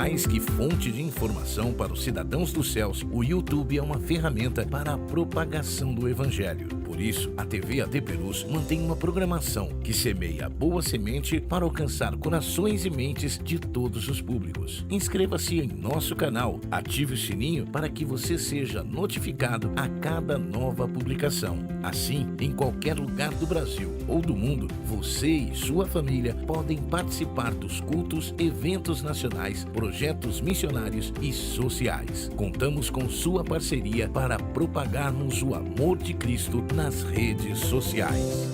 Mais que fonte de informação para os cidadãos dos céus, o YouTube é uma ferramenta para a propagação do Evangelho. Por isso, a TV AD Perus mantém uma programação que semeia a boa semente para alcançar corações e mentes de todos os públicos. Inscreva-se em nosso canal, ative o sininho para que você seja notificado a cada nova publicação. Assim, em qualquer lugar do Brasil ou do mundo, você e sua família podem participar dos cultos, eventos nacionais, projetos missionários e sociais. Contamos com sua parceria para propagarmos o amor de Cristo nas redes sociais.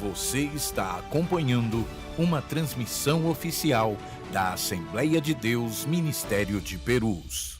Você está acompanhando uma transmissão oficial da Assembleia de Deus Ministério de Perus.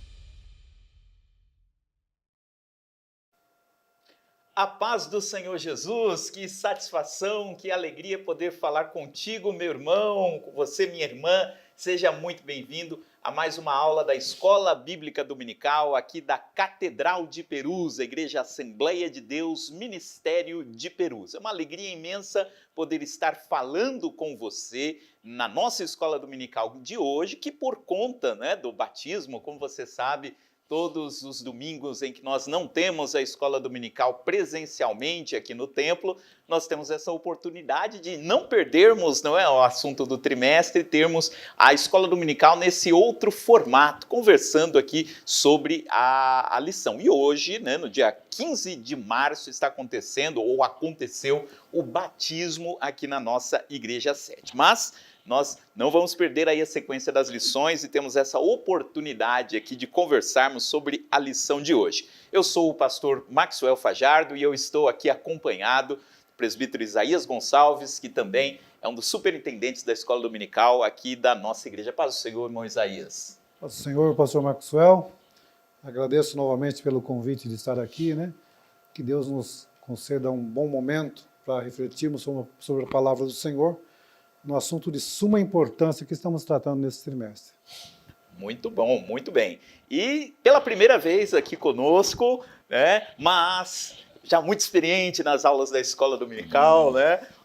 A paz do Senhor Jesus, que satisfação, que alegria poder falar contigo, meu irmão, com você, minha irmã. Seja muito bem-vindo a mais uma aula da Escola Bíblica Dominical aqui da Catedral de Perus, a Igreja Assembleia de Deus Ministério de Perus. É uma alegria imensa poder estar falando com você na nossa Escola Dominical de hoje, que por conta, do batismo, como você sabe, todos os domingos em que nós não temos a escola dominical presencialmente aqui no templo, nós temos essa oportunidade de não perdermos, o assunto do trimestre, termos a escola dominical nesse outro formato, conversando aqui sobre a lição. E hoje, no dia 15 de março, está acontecendo, ou aconteceu, o batismo aqui na nossa igreja sede. Mas nós não vamos perder aí a sequência das lições e temos essa oportunidade aqui de conversarmos sobre a lição de hoje. Eu sou o pastor Maxwell Fajardo e eu estou aqui acompanhado do presbítero Isaías Gonçalves, que também é um dos superintendentes da Escola Dominical aqui da nossa igreja. Paz do Senhor, irmão Isaías. Paz do Senhor, pastor Maxwell. Agradeço novamente pelo convite de estar aqui, Que Deus nos conceda um bom momento para refletirmos sobre a palavra do Senhor, no assunto de suma importância que estamos tratando nesse trimestre. Muito bom, muito bem. E pela primeira vez aqui conosco, mas já muito experiente nas aulas da Escola Dominical,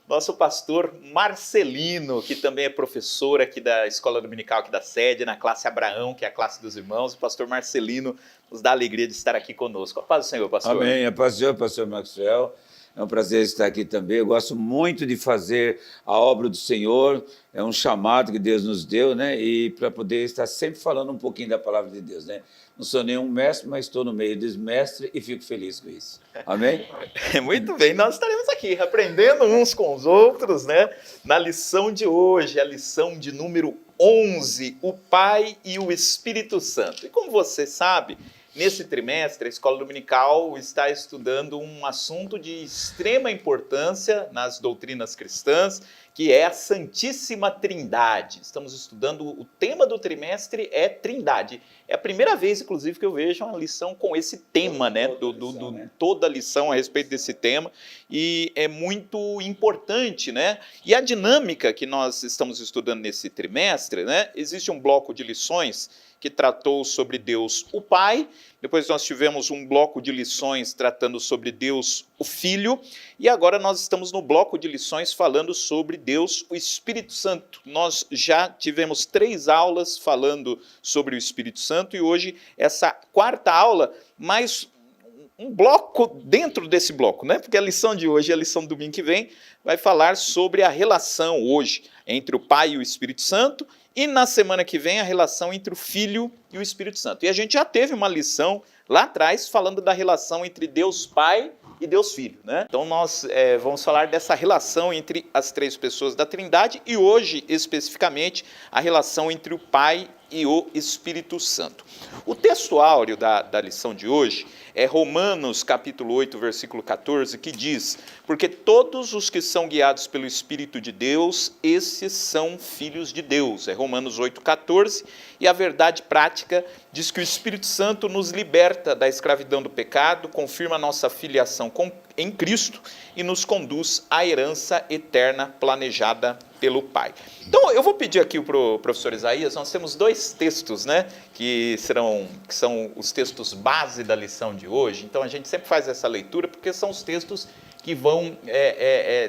nosso pastor Marcelino, que também é professor aqui da Escola Dominical, aqui da sede, na classe Abraão, que é a classe dos irmãos. O pastor Marcelino nos dá a alegria de estar aqui conosco. A paz do Senhor, pastor. Amém. A paz do Senhor, pastor Maxwell. É um prazer estar aqui também. Eu gosto muito de fazer a obra do Senhor. É um chamado que Deus nos deu, E para poder estar sempre falando um pouquinho da palavra de Deus, Não sou nenhum mestre, mas estou no meio dos mestres e fico feliz com isso. Amém? Muito bem. Nós estaremos aqui aprendendo uns com os outros, Na lição de hoje, a lição de número 11, o Pai e o Espírito Santo. E como você sabe, nesse trimestre, a Escola Dominical está estudando um assunto de extrema importância nas doutrinas cristãs, que é a Santíssima Trindade. Estamos estudando, o tema do trimestre é Trindade. É a primeira vez, inclusive, que eu vejo uma lição com esse tema, toda a lição a respeito desse tema, e é muito importante, E a dinâmica que nós estamos estudando nesse trimestre, existe um bloco de lições que tratou sobre Deus o Pai, depois nós tivemos um bloco de lições tratando sobre Deus o Filho, e agora nós estamos no bloco de lições falando sobre Deus o Espírito Santo. Nós já tivemos 3 aulas falando sobre o Espírito Santo, e hoje essa 4ª aula, mais um bloco dentro desse bloco, Porque a lição de hoje e a lição do domingo que vem vai falar sobre a relação hoje entre o Pai e o Espírito Santo, e na semana que vem a relação entre o Filho e o Espírito Santo. E a gente já teve uma lição lá atrás falando da relação entre Deus Pai e Deus Filho, Então nós vamos falar dessa relação entre as 3 pessoas da Trindade e hoje, especificamente, a relação entre o Pai e o Espírito Santo. O texto áureo da lição de hoje é Romanos capítulo 8, versículo 14, que diz: porque todos os que são guiados pelo Espírito de Deus, esses são filhos de Deus. É Romanos 8, 14, e a verdade prática diz que o Espírito Santo nos liberta da escravidão do pecado, confirma a nossa filiação em Cristo e nos conduz à herança eterna planejada pelo Pai. Então, eu vou pedir aqui para o professor Isaías, nós temos 2 textos, né, que são os textos base da lição de hoje. Então, a gente sempre faz essa leitura, porque são os textos que vão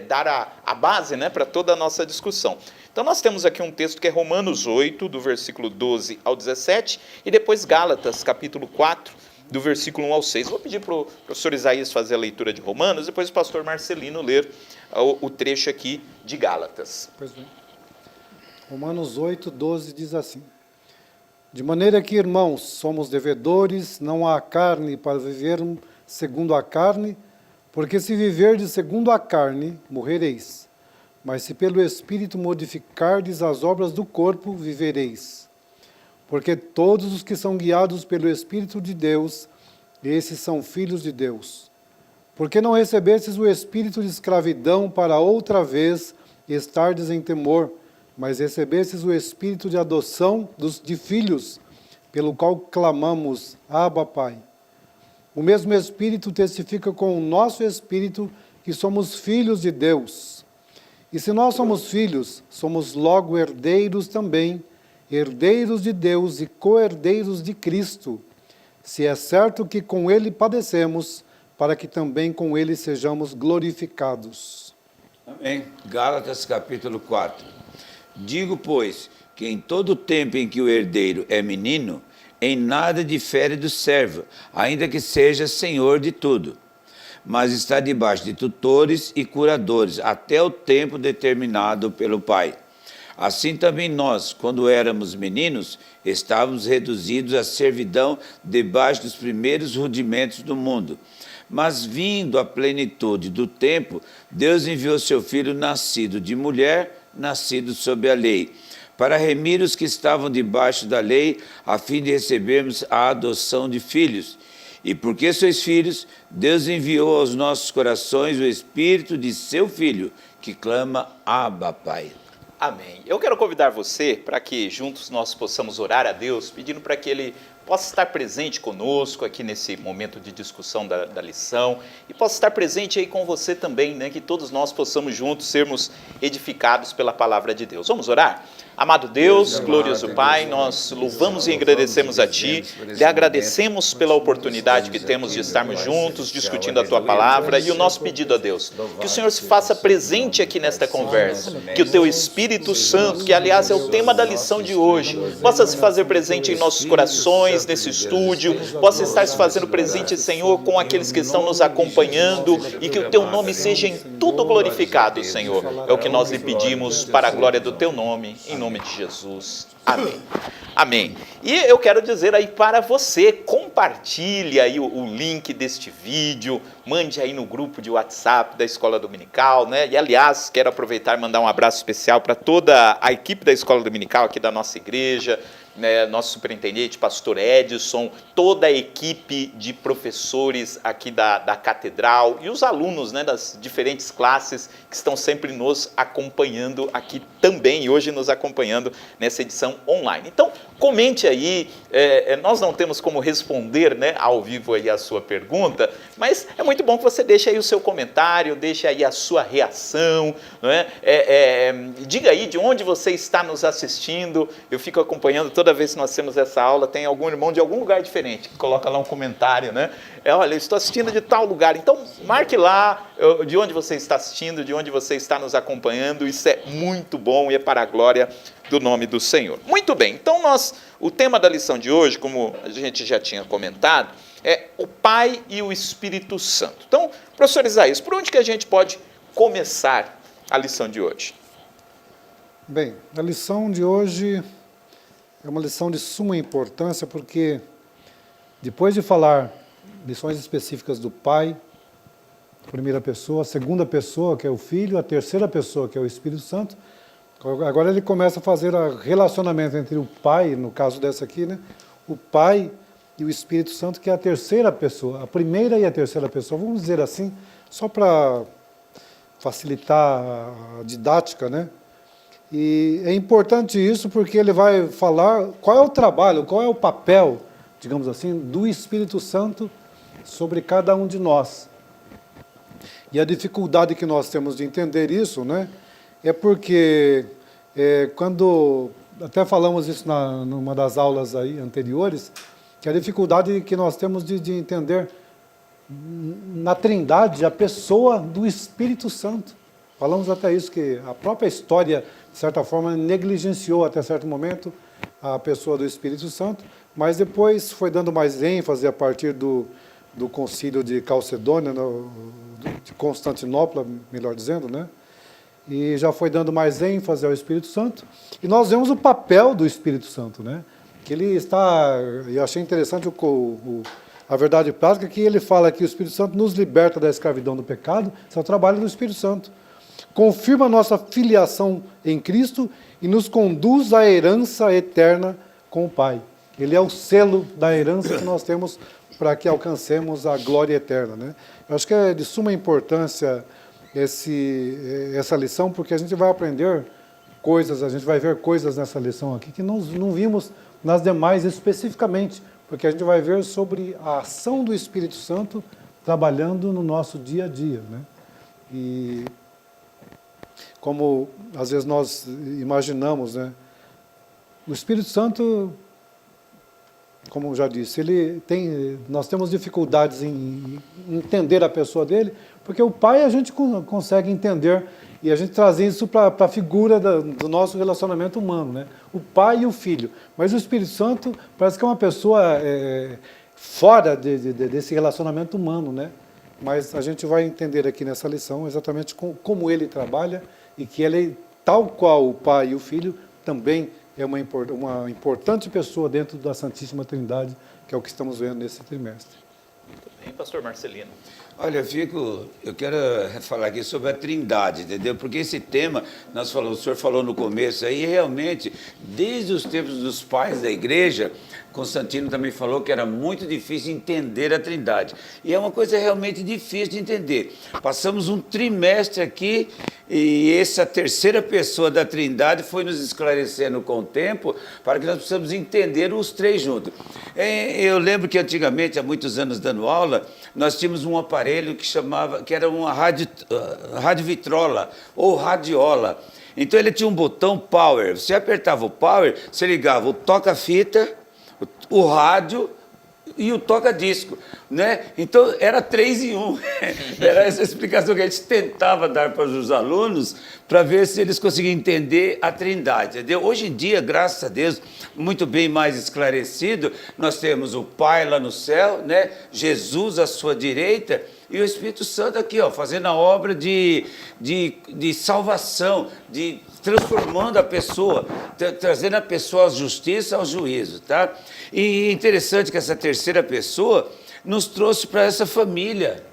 dar a base, né, para toda a nossa discussão. Então, nós temos aqui um texto que é Romanos 8, do versículo 12 ao 17, e depois Gálatas, capítulo 4, do versículo 1 ao 6. Vou pedir para o professor Isaías fazer a leitura de Romanos, depois o pastor Marcelino ler o trecho aqui de Gálatas. Pois bem. Romanos 8, 12 diz assim: de maneira que, irmãos, somos devedores, não há carne para viver segundo a carne, porque se viverdes segundo a carne, morrereis. Mas se pelo Espírito modificardes as obras do corpo, vivereis. Porque todos os que são guiados pelo Espírito de Deus, esses são filhos de Deus. Porque não recebestes o espírito de escravidão para outra vez estardes em temor, mas recebestes o espírito de adoção de filhos, pelo qual clamamos, Abba, Pai. O mesmo Espírito testifica com o nosso espírito que somos filhos de Deus. E se nós somos filhos, somos logo herdeiros também, herdeiros de Deus e co-herdeiros de Cristo, se é certo que com Ele padecemos, para que também com Ele sejamos glorificados. Amém. Gálatas capítulo 4. Digo, pois, que em todo o tempo em que o herdeiro é menino, em nada difere do servo, ainda que seja senhor de tudo, mas está debaixo de tutores e curadores, até o tempo determinado pelo Pai. Assim também nós, quando éramos meninos, estávamos reduzidos à servidão debaixo dos primeiros rudimentos do mundo. Mas vindo a plenitude do tempo, Deus enviou seu Filho nascido de mulher, nascido sob a lei, para remir os que estavam debaixo da lei, a fim de recebermos a adoção de filhos. E porque sois filhos, Deus enviou aos nossos corações o Espírito de seu Filho, que clama, Abba, Pai. Amém. Eu quero convidar você para que juntos nós possamos orar a Deus, pedindo para que Ele possa estar presente conosco aqui nesse momento de discussão da lição e possa estar presente aí com você também, né? Que todos nós possamos juntos sermos edificados pela palavra de Deus. Vamos orar? Amado Deus, glorioso Pai, nós louvamos e agradecemos a Ti, lhe agradecemos pela oportunidade que temos de estarmos juntos, discutindo a Tua palavra, e o nosso pedido a Deus, que o Senhor se faça presente aqui nesta conversa, que o Teu Espírito Santo, que aliás é o tema da lição de hoje, possa se fazer presente em nossos corações, nesse estúdio, possa estar se fazendo presente, Senhor, com aqueles que estão nos acompanhando, e que o Teu nome seja em tudo glorificado, Senhor. É o que nós lhe pedimos para a glória do Teu nome, em nome de Jesus. Amém. Amém. E eu quero dizer aí para você, compartilhe aí o link deste vídeo, mande aí no grupo de WhatsApp da Escola Dominical, né? E aliás, quero aproveitar e mandar um abraço especial para toda a equipe da Escola Dominical aqui da nossa igreja, né, nosso superintendente, pastor Edson, toda a equipe de professores aqui da catedral e os alunos, né, das diferentes classes que estão sempre nos acompanhando aqui também, e hoje nos acompanhando nessa edição online. Então, comente aí, nós não temos como responder, né, ao vivo aí a sua pergunta, mas é muito bom que você deixe aí o seu comentário, deixe aí a sua reação, não é? Diga aí de onde você está nos assistindo. Eu fico acompanhando toda vez que nós temos essa aula, tem algum irmão de algum lugar diferente que coloca lá um comentário, né? Olha, eu estou assistindo de tal lugar. Então, marque lá de onde você está assistindo, de onde você está nos acompanhando. Isso é muito bom e é para a glória do nome do Senhor. Muito bem, então o tema da lição de hoje, como a gente já tinha comentado, é o Pai e o Espírito Santo. Então, professor Isaías, por onde que a gente pode começar a lição de hoje? Bem, a lição de hoje é uma lição de suma importância, porque depois de falar lições específicas do Pai, primeira pessoa, a segunda pessoa, que é o Filho, a terceira pessoa, que é o Espírito Santo, agora ele começa a fazer o relacionamento entre o Pai, no caso dessa aqui, né? O Pai e o Espírito Santo, que é a terceira pessoa, a primeira e a terceira pessoa, vamos dizer assim, só para facilitar a didática, né? E é importante isso porque ele vai falar qual é o trabalho, qual é o papel, digamos assim, do Espírito Santo sobre cada um de nós. E a dificuldade que nós temos de entender isso, né, é porque quando, até falamos isso numa das aulas aí anteriores, que a dificuldade que nós temos de entender na Trindade a pessoa do Espírito Santo. Falamos até isso, que a própria história, de certa forma, negligenciou até certo momento a pessoa do Espírito Santo, mas depois foi dando mais ênfase a partir do concílio de Calcedônia, de Constantinopla, melhor dizendo, né? E já foi dando mais ênfase ao Espírito Santo. E nós vemos o papel do Espírito Santo, né? Que ele está, eu achei interessante a verdade prática, que ele fala que o Espírito Santo nos liberta da escravidão do pecado, esse é o trabalho do Espírito Santo. Confirma a nossa filiação em Cristo e nos conduz à herança eterna com o Pai. Ele é o selo da herança que nós temos para que alcancemos a glória eterna, né? Eu acho que é de suma importância essa lição, porque a gente vai aprender coisas, a gente vai ver coisas nessa lição aqui que nós não vimos nas demais especificamente, porque a gente vai ver sobre a ação do Espírito Santo trabalhando no nosso dia a dia, né? E como às vezes nós imaginamos, né? O Espírito Santo, como eu já disse, nós temos dificuldades em entender a pessoa dele, porque o Pai a gente consegue entender, e a gente trazer isso para a figura do nosso relacionamento humano, né? O Pai e o Filho. Mas o Espírito Santo parece que é uma pessoa fora desse relacionamento humano, né? Mas a gente vai entender aqui nessa lição exatamente como ele trabalha, e que ele, tal qual o Pai e o Filho, também é uma importante pessoa dentro da Santíssima Trindade, que é o que estamos vendo nesse trimestre. Muito bem, pastor Marcelino. Olha, eu quero falar aqui sobre a Trindade, entendeu? Porque esse tema, o senhor falou no começo aí, realmente, desde os tempos dos pais da igreja, Constantino também falou que era muito difícil entender a Trindade. E é uma coisa realmente difícil de entender. Passamos um trimestre aqui e essa terceira pessoa da Trindade foi nos esclarecendo com o tempo para que nós possamos entender os três juntos. Eu lembro que antigamente, há muitos anos dando aula, nós tínhamos um aparelho que era uma radiovitrola ou radiola. Então ele tinha um botão power. Você apertava o power, você ligava o toca-fita, o rádio e o toca-disco, né? Então, era 3 em 1. Era essa explicação que a gente tentava dar para os alunos, para ver se eles conseguiam entender a Trindade, entendeu? Hoje em dia, graças a Deus, muito bem mais esclarecido, nós temos o Pai lá no céu, né? Jesus à sua direita, e o Espírito Santo aqui, ó, fazendo a obra de salvação, transformando a pessoa, trazendo a pessoa à justiça, ao juízo, tá? E interessante que essa terceira pessoa nos trouxe para essa família.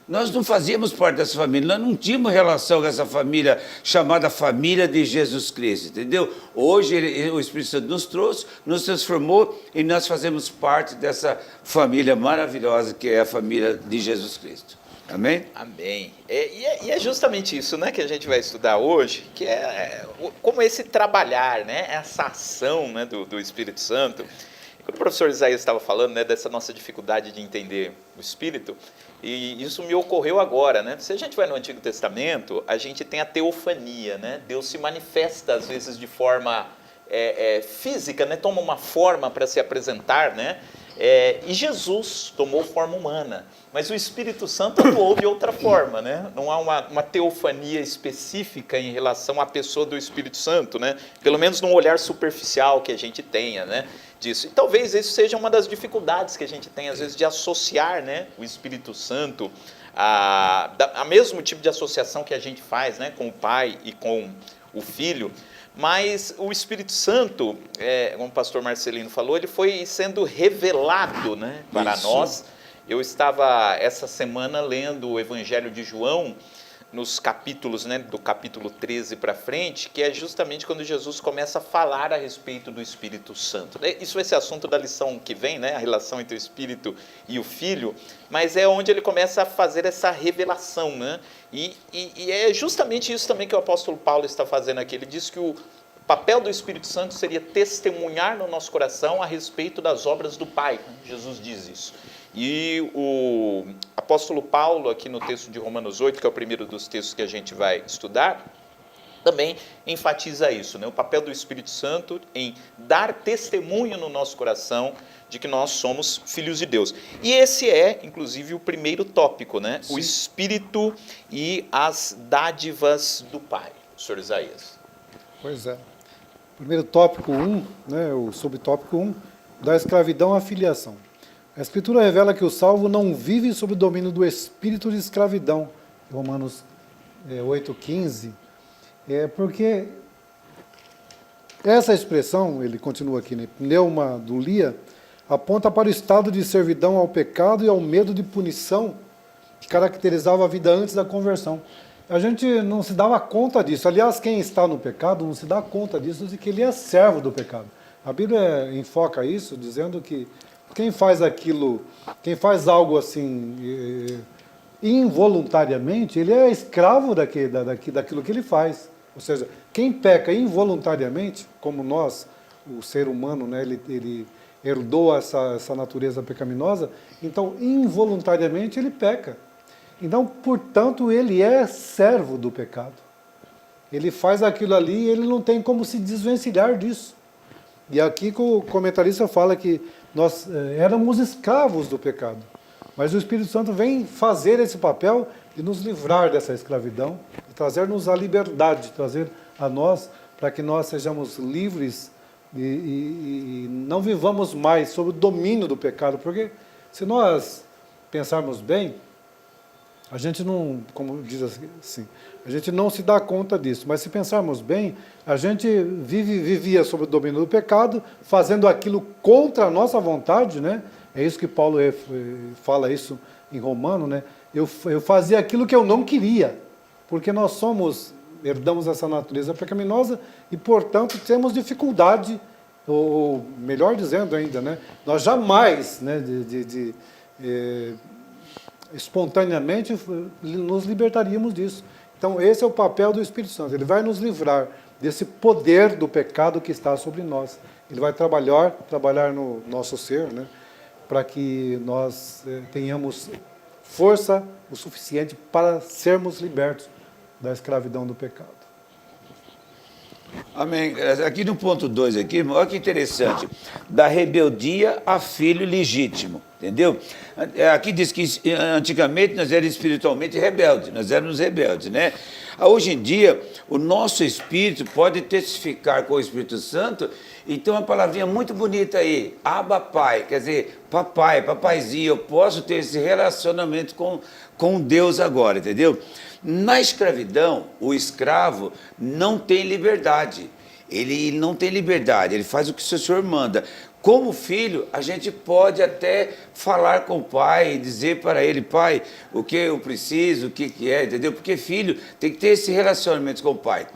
Nós não fazíamos parte dessa família, nós não tínhamos relação com essa família chamada família de Jesus Cristo, entendeu? Hoje o Espírito Santo nos trouxe, nos transformou e nós fazemos parte dessa família maravilhosa que é a família de Jesus Cristo. Amém? Amém. E é justamente isso, né, que a gente vai estudar hoje, que é como esse trabalhar, né, essa ação, né, do Espírito Santo. E quando o professor Isaías estava falando, né, dessa nossa dificuldade de entender o Espírito, e isso me ocorreu agora, né? Se a gente vai no Antigo Testamento, a gente tem a teofania, né? Deus se manifesta às vezes de forma física, né? Toma uma forma para se apresentar, né? E Jesus tomou forma humana, mas o Espírito Santo atuou de outra forma, né? Não há uma teofania específica em relação à pessoa do Espírito Santo, né? Pelo menos num olhar superficial que a gente tenha, né? Disso. E talvez isso seja uma das dificuldades que a gente tem, às vezes, de associar, né, o Espírito Santo a mesmo tipo de associação que a gente faz, né, com o Pai e com o Filho. Mas o Espírito Santo, como o pastor Marcelino falou, ele foi sendo revelado, né, para nós. Eu estava essa semana lendo o Evangelho de João, nos capítulos, né, do capítulo 13 para frente, que é justamente quando Jesus começa a falar a respeito do Espírito Santo. Isso vai ser assunto da lição que vem, né, a relação entre o Espírito e o Filho, mas é onde ele começa a fazer essa revelação, né? E é justamente isso também que o apóstolo Paulo está fazendo aqui. Ele diz que o papel do Espírito Santo seria testemunhar no nosso coração a respeito das obras do Pai. Jesus diz isso. E o apóstolo Paulo, aqui no texto de Romanos 8, que é o primeiro dos textos que a gente vai estudar, também enfatiza isso, né? O papel do Espírito Santo em dar testemunho no nosso coração de que nós somos filhos de Deus. E esse é, inclusive, o primeiro tópico, né? Sim. O Espírito e as dádivas do Pai, Sr. Isaías. Pois é. Primeiro tópico 1, né, o subtópico 1, da escravidão à filiação. A Escritura revela que o salvo não vive sob o domínio do espírito de escravidão. Romanos 8,15. Porque essa expressão, ele continua aqui, né, pneuma dulia, aponta para o estado de servidão ao pecado e ao medo de punição que caracterizava a vida antes da conversão. A gente não se dava conta disso. Aliás, quem está no pecado não se dá conta disso, de que ele é servo do pecado. A Bíblia enfoca isso, dizendo que quem faz aquilo, quem faz algo assim involuntariamente, ele é escravo daquilo que ele faz. Ou seja, quem peca involuntariamente, como nós, o ser humano, né, ele herdou essa natureza pecaminosa, então involuntariamente ele peca. Então, portanto, ele é servo do pecado. Ele faz aquilo ali e ele não tem como se desvencilhar disso. E aqui o comentarista fala que nós éramos escravos do pecado. Mas o Espírito Santo vem fazer esse papel de nos livrar dessa escravidão, de trazer-nos a liberdade, trazer a nós, para que nós sejamos livres e não vivamos mais sob o domínio do pecado. Porque se nós pensarmos bem, a gente não, como diz assim, a gente não se dá conta disso, mas se pensarmos bem, a gente vivia sob o domínio do pecado, fazendo aquilo contra a nossa vontade, né? É isso que Paulo fala isso em Romano, né? Eu fazia aquilo que eu não queria, porque nós herdamos essa natureza pecaminosa e, portanto, temos dificuldade, ou melhor dizendo ainda, né? Nós jamais, né, espontaneamente nos libertaríamos disso. Então esse é o papel do Espírito Santo, ele vai nos livrar desse poder do pecado que está sobre nós. Ele vai trabalhar no nosso ser, né, para que nós tenhamos força o suficiente para sermos libertos da escravidão do pecado. Amém. Aqui no ponto 2, olha que interessante. Da rebeldia a filho legítimo. Entendeu? Aqui diz que antigamente nós éramos espiritualmente rebeldes, nós éramos rebeldes, né? Hoje em dia, o nosso espírito pode testificar com o Espírito Santo, e tem uma palavrinha muito bonita aí, Abba Pai, quer dizer, papai, papaizinho, eu posso ter esse relacionamento com Deus agora, entendeu? Na escravidão, o escravo não tem liberdade, ele não tem liberdade, ele faz o que o Senhor manda. Como filho, a gente pode até falar com o pai, dizer para ele, pai, o que eu preciso, o que é, entendeu? Porque filho tem que ter esse relacionamento com o pai.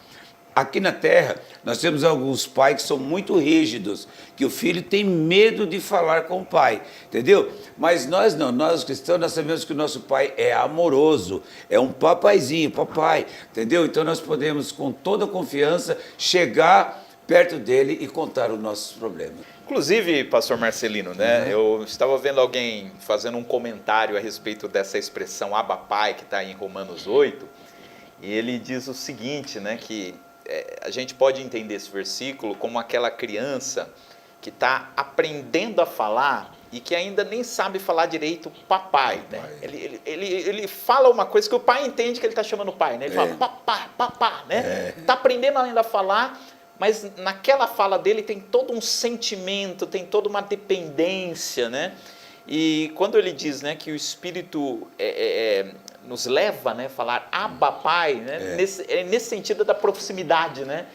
Aqui na Terra, nós temos alguns pais que são muito rígidos, que o filho tem medo de falar com o pai, entendeu? Mas nós não, nós cristãos, nós sabemos que o nosso pai é amoroso, é um papaizinho, papai, entendeu? Então nós podemos, com toda confiança, chegar perto dele e contar os nossos problemas. Inclusive, pastor Marcelino, né, eu estava vendo alguém fazendo um comentário a respeito dessa expressão Abba Pai, que está em Romanos 8, e ele diz o seguinte, né, que a gente pode entender esse versículo como aquela criança que está aprendendo a falar e que ainda nem sabe falar direito papai, né? Ele fala uma coisa que o pai entende que ele está chamando pai, né? Ele fala papá, né? Está aprendendo ainda a falar, mas naquela fala dele tem todo um sentimento, tem toda uma dependência, né? E quando ele diz, né, que o Espírito nos leva, né, a falar Abba Pai, né, nesse sentido da proximidade, né?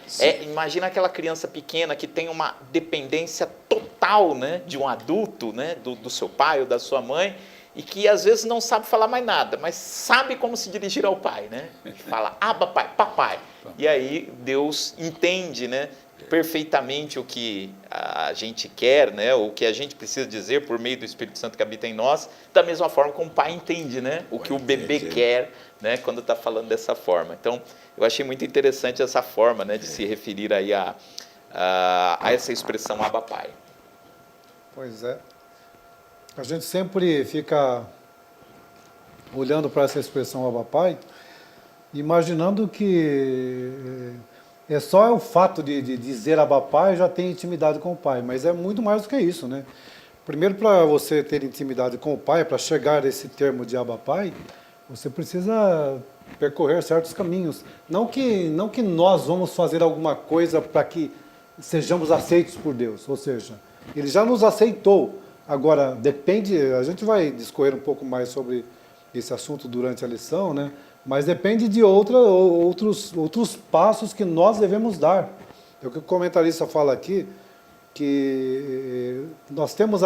Imagina aquela criança pequena que tem uma dependência total, né, de um adulto, né, do seu pai ou da sua mãe, e que às vezes não sabe falar mais nada, mas sabe como se dirigir ao pai, né? Fala Abba Pai, papai. E aí Deus entende, né, perfeitamente o que a gente quer, né, o que a gente precisa dizer por meio do Espírito Santo que habita em nós, da mesma forma como o pai entende, né, o que o bebê quer, né, quando está falando dessa forma. Então, eu achei muito interessante essa forma, né, de se referir aí a essa expressão Abba Pai. Pois é. A gente sempre fica olhando para essa expressão Abba Pai, imaginando que é só o fato de dizer Abba Pai já tem intimidade com o Pai, mas é muito mais do que isso, né? Primeiro, para você ter intimidade com o Pai, para chegar a esse termo de Abba Pai, você precisa percorrer certos caminhos. Não que nós vamos fazer alguma coisa para que sejamos aceitos por Deus, ou seja, Ele já nos aceitou. Agora, depende, a gente vai discorrer um pouco mais sobre esse assunto durante a lição, né? Mas depende de outros passos que nós devemos dar. É o que o comentarista fala aqui, que nós temos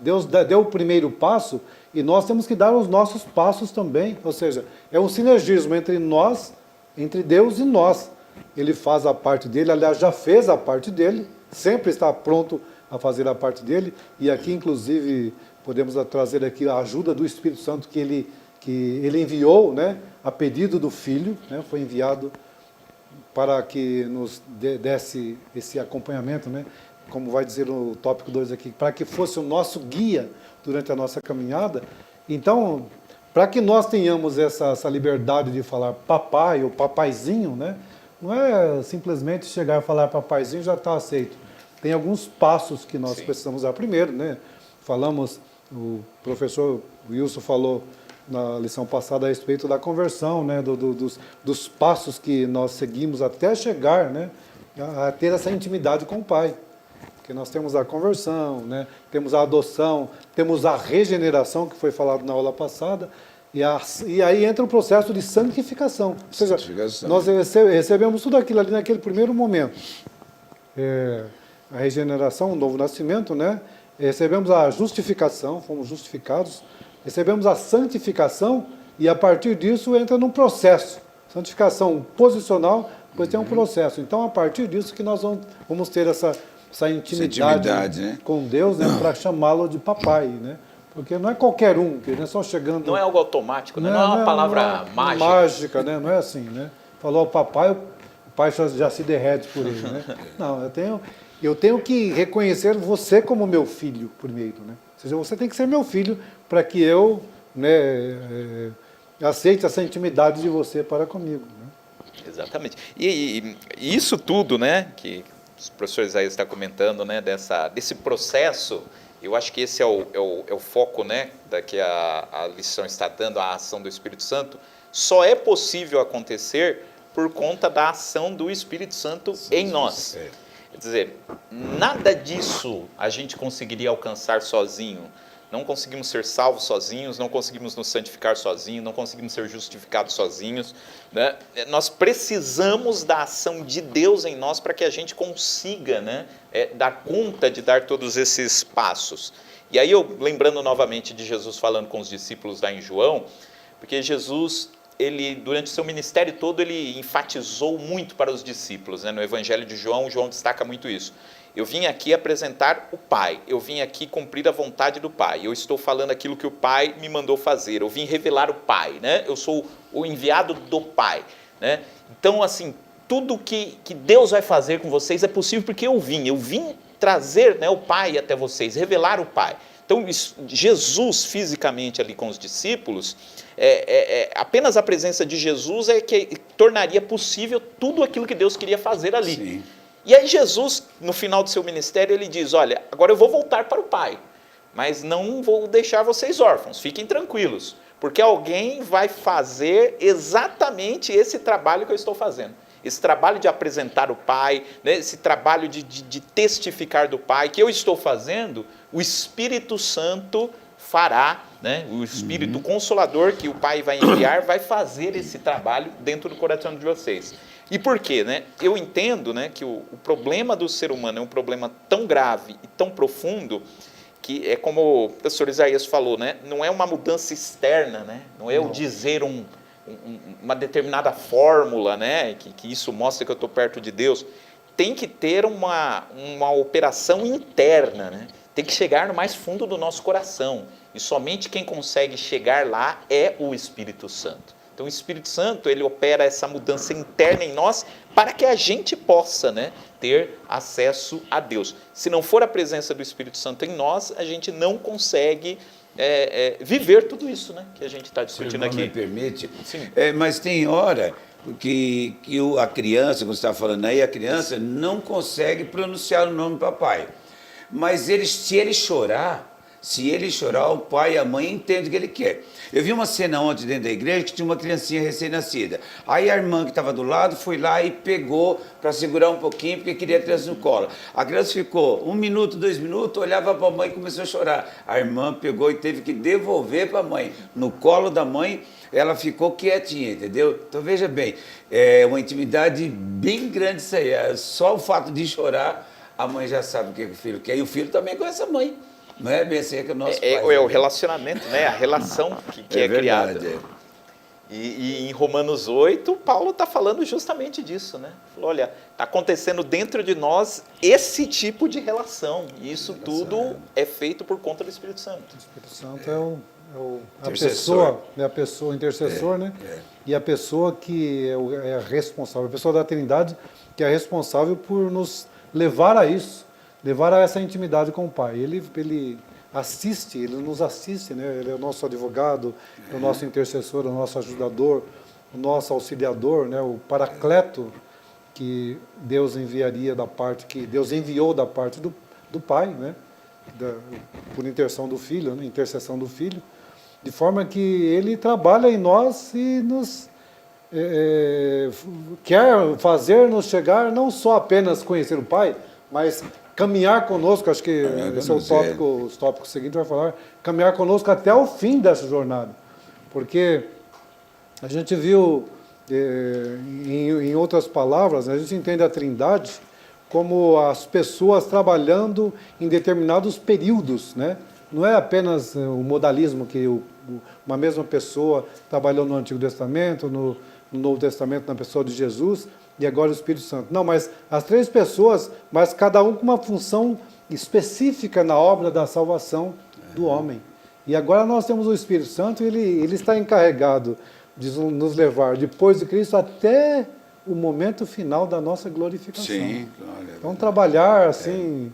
Deus deu o primeiro passo e nós temos que dar os nossos passos também. Ou seja, é um sinergismo entre nós, entre Deus e nós. Ele faz a parte dele, aliás, já fez a parte dele, sempre está pronto a fazer a parte dele. E aqui, inclusive, podemos trazer aqui a ajuda do Espírito Santo que ele enviou, né, a pedido do Filho, né, foi enviado para que nos desse esse acompanhamento, né, como vai dizer o tópico 2 aqui, para que fosse o nosso guia durante a nossa caminhada. Então, para que nós tenhamos essa liberdade de falar papai ou papaizinho, né, não é simplesmente chegar e falar papaizinho já está aceito. Tem alguns passos que nós precisamos dar primeiro, né? Falamos, o professor Wilson falou na lição passada a respeito da conversão, né? Dos passos que nós seguimos até chegar, né, a ter essa intimidade com o Pai. Porque nós temos a conversão, né? Temos a adoção, temos a regeneração, que foi falado na aula passada, e aí entra o processo de santificação. Ou seja, nós recebemos tudo aquilo ali naquele primeiro momento. A regeneração, o novo nascimento, né? Recebemos a justificação, fomos justificados, recebemos a santificação e a partir disso entra num processo. Santificação posicional, depois tem um processo. Então, a partir disso que nós vamos ter essa intimidade, né, com Deus, né, para chamá-lo de papai, né? Porque não é qualquer um, que não é só chegando... Não é algo automático, né? Não é uma palavra mágica. Mágica, né? Não é assim, né? Falou ao papai, o pai já se derrete por ele, né? Não, eu tenho que reconhecer você como meu filho primeiro, né? Ou seja, você tem que ser meu filho para que eu, né, aceite essa intimidade de você para comigo, né? Exatamente. E isso tudo, né, que os professores aí estão comentando, né, desse processo, eu acho que esse é o foco, né, da que a lição está dando, a ação do Espírito Santo, só é possível acontecer por conta da ação do Espírito Santo em nós. Quer dizer, nada disso a gente conseguiria alcançar sozinho. Não conseguimos ser salvos sozinhos, não conseguimos nos santificar sozinhos, não conseguimos ser justificados sozinhos, né? Nós precisamos da ação de Deus em nós para que a gente consiga, né, dar conta de dar todos esses passos. E aí eu, lembrando novamente de Jesus falando com os discípulos lá em João, porque Jesus, ele, durante o seu ministério todo, ele enfatizou muito para os discípulos, né? No Evangelho de João, João destaca muito isso. Eu vim aqui apresentar o Pai, eu vim aqui cumprir a vontade do Pai, eu estou falando aquilo que o Pai me mandou fazer, eu vim revelar o Pai, né? Eu sou o enviado do Pai, né? Então, assim, tudo que Deus vai fazer com vocês é possível porque eu vim trazer, né, o Pai até vocês, revelar o Pai. Então, Jesus fisicamente ali com os discípulos, apenas a presença de Jesus é que tornaria possível tudo aquilo que Deus queria fazer ali. Sim. E aí Jesus, no final do seu ministério, ele diz, olha, agora eu vou voltar para o Pai, mas não vou deixar vocês órfãos, fiquem tranquilos, porque alguém vai fazer exatamente esse trabalho que eu estou fazendo. Esse trabalho de apresentar o Pai, né, esse trabalho de testificar do Pai, que eu estou fazendo, o Espírito Santo fará, né, o Espírito Consolador que o Pai vai enviar, vai fazer esse trabalho dentro do coração de vocês. E por quê? Né? Eu entendo, né, que o problema do ser humano é um problema tão grave e tão profundo que é como o professor Isaías falou, né, não é uma mudança externa, né, não é o dizer uma determinada fórmula, né, que isso mostra que eu estou perto de Deus. Tem que ter uma operação interna, né? Tem que chegar no mais fundo do nosso coração. E somente quem consegue chegar lá é o Espírito Santo. Então, o Espírito Santo, ele opera essa mudança interna em nós para que a gente possa, né, ter acesso a Deus. Se não for a presença do Espírito Santo em nós, a gente não consegue viver tudo isso, né, que a gente está discutindo Se o irmão aqui. me permite. Sim. Mas tem hora que a criança, como você está falando aí, a criança não consegue pronunciar o nome do papai. Mas se ele chorar, o pai e a mãe entendem o que ele quer. Eu vi uma cena ontem dentro da igreja que tinha uma criancinha recém-nascida. Aí a irmã que estava do lado foi lá e pegou para segurar um pouquinho, porque queria a criança no colo. A criança ficou 1 minuto, 2 minutos, olhava para a mãe e começou a chorar. A irmã pegou e teve que devolver para a mãe. No colo da mãe, ela ficou quietinha, entendeu? Então veja bem, é uma intimidade bem grande isso aí. Só o fato de chorar, a mãe já sabe o que o filho quer. E o filho também conhece a mãe. Não é bem assim que o nosso pai... É o relacionamento, né? A relação que é verdade, criada. E em Romanos 8, Paulo está falando justamente disso, né? Falou, olha, está acontecendo dentro de nós esse tipo de relação. E isso tudo é feito por conta do Espírito Santo. O Espírito Santo a Intercessor. pessoa, o intercessor, né? E a pessoa que é a responsável, a pessoa da Trindade que é responsável por nos levar a isso, levar a essa intimidade com o Pai. Ele assiste, ele nos assiste, né? Ele é o nosso advogado, é o nosso intercessor, é o nosso ajudador, o nosso auxiliador, né? O paracleto que Deus enviaria que Deus enviou da parte do Pai, né? Por intercessão do Filho, né? Intercessão do Filho, de forma que ele trabalha em nós e nos quer fazer-nos chegar, não só apenas conhecer o Pai, mas caminhar conosco. Acho que esse é os tópicos seguintes vai falar, caminhar conosco até o fim dessa jornada, porque a gente viu, em outras palavras, né, a gente entende a Trindade como as pessoas trabalhando em determinados períodos, né? Não é apenas o modalismo que uma mesma pessoa trabalhou no Antigo Testamento, no Novo Testamento, na pessoa de Jesus, e agora o Espírito Santo. Não, mas as 3 pessoas, mas cada um com uma função específica na obra da salvação do homem. E agora nós temos o Espírito Santo, e ele está encarregado de nos levar, depois de Cristo, até o momento final da nossa glorificação. Sim, claro. Então, trabalhar assim...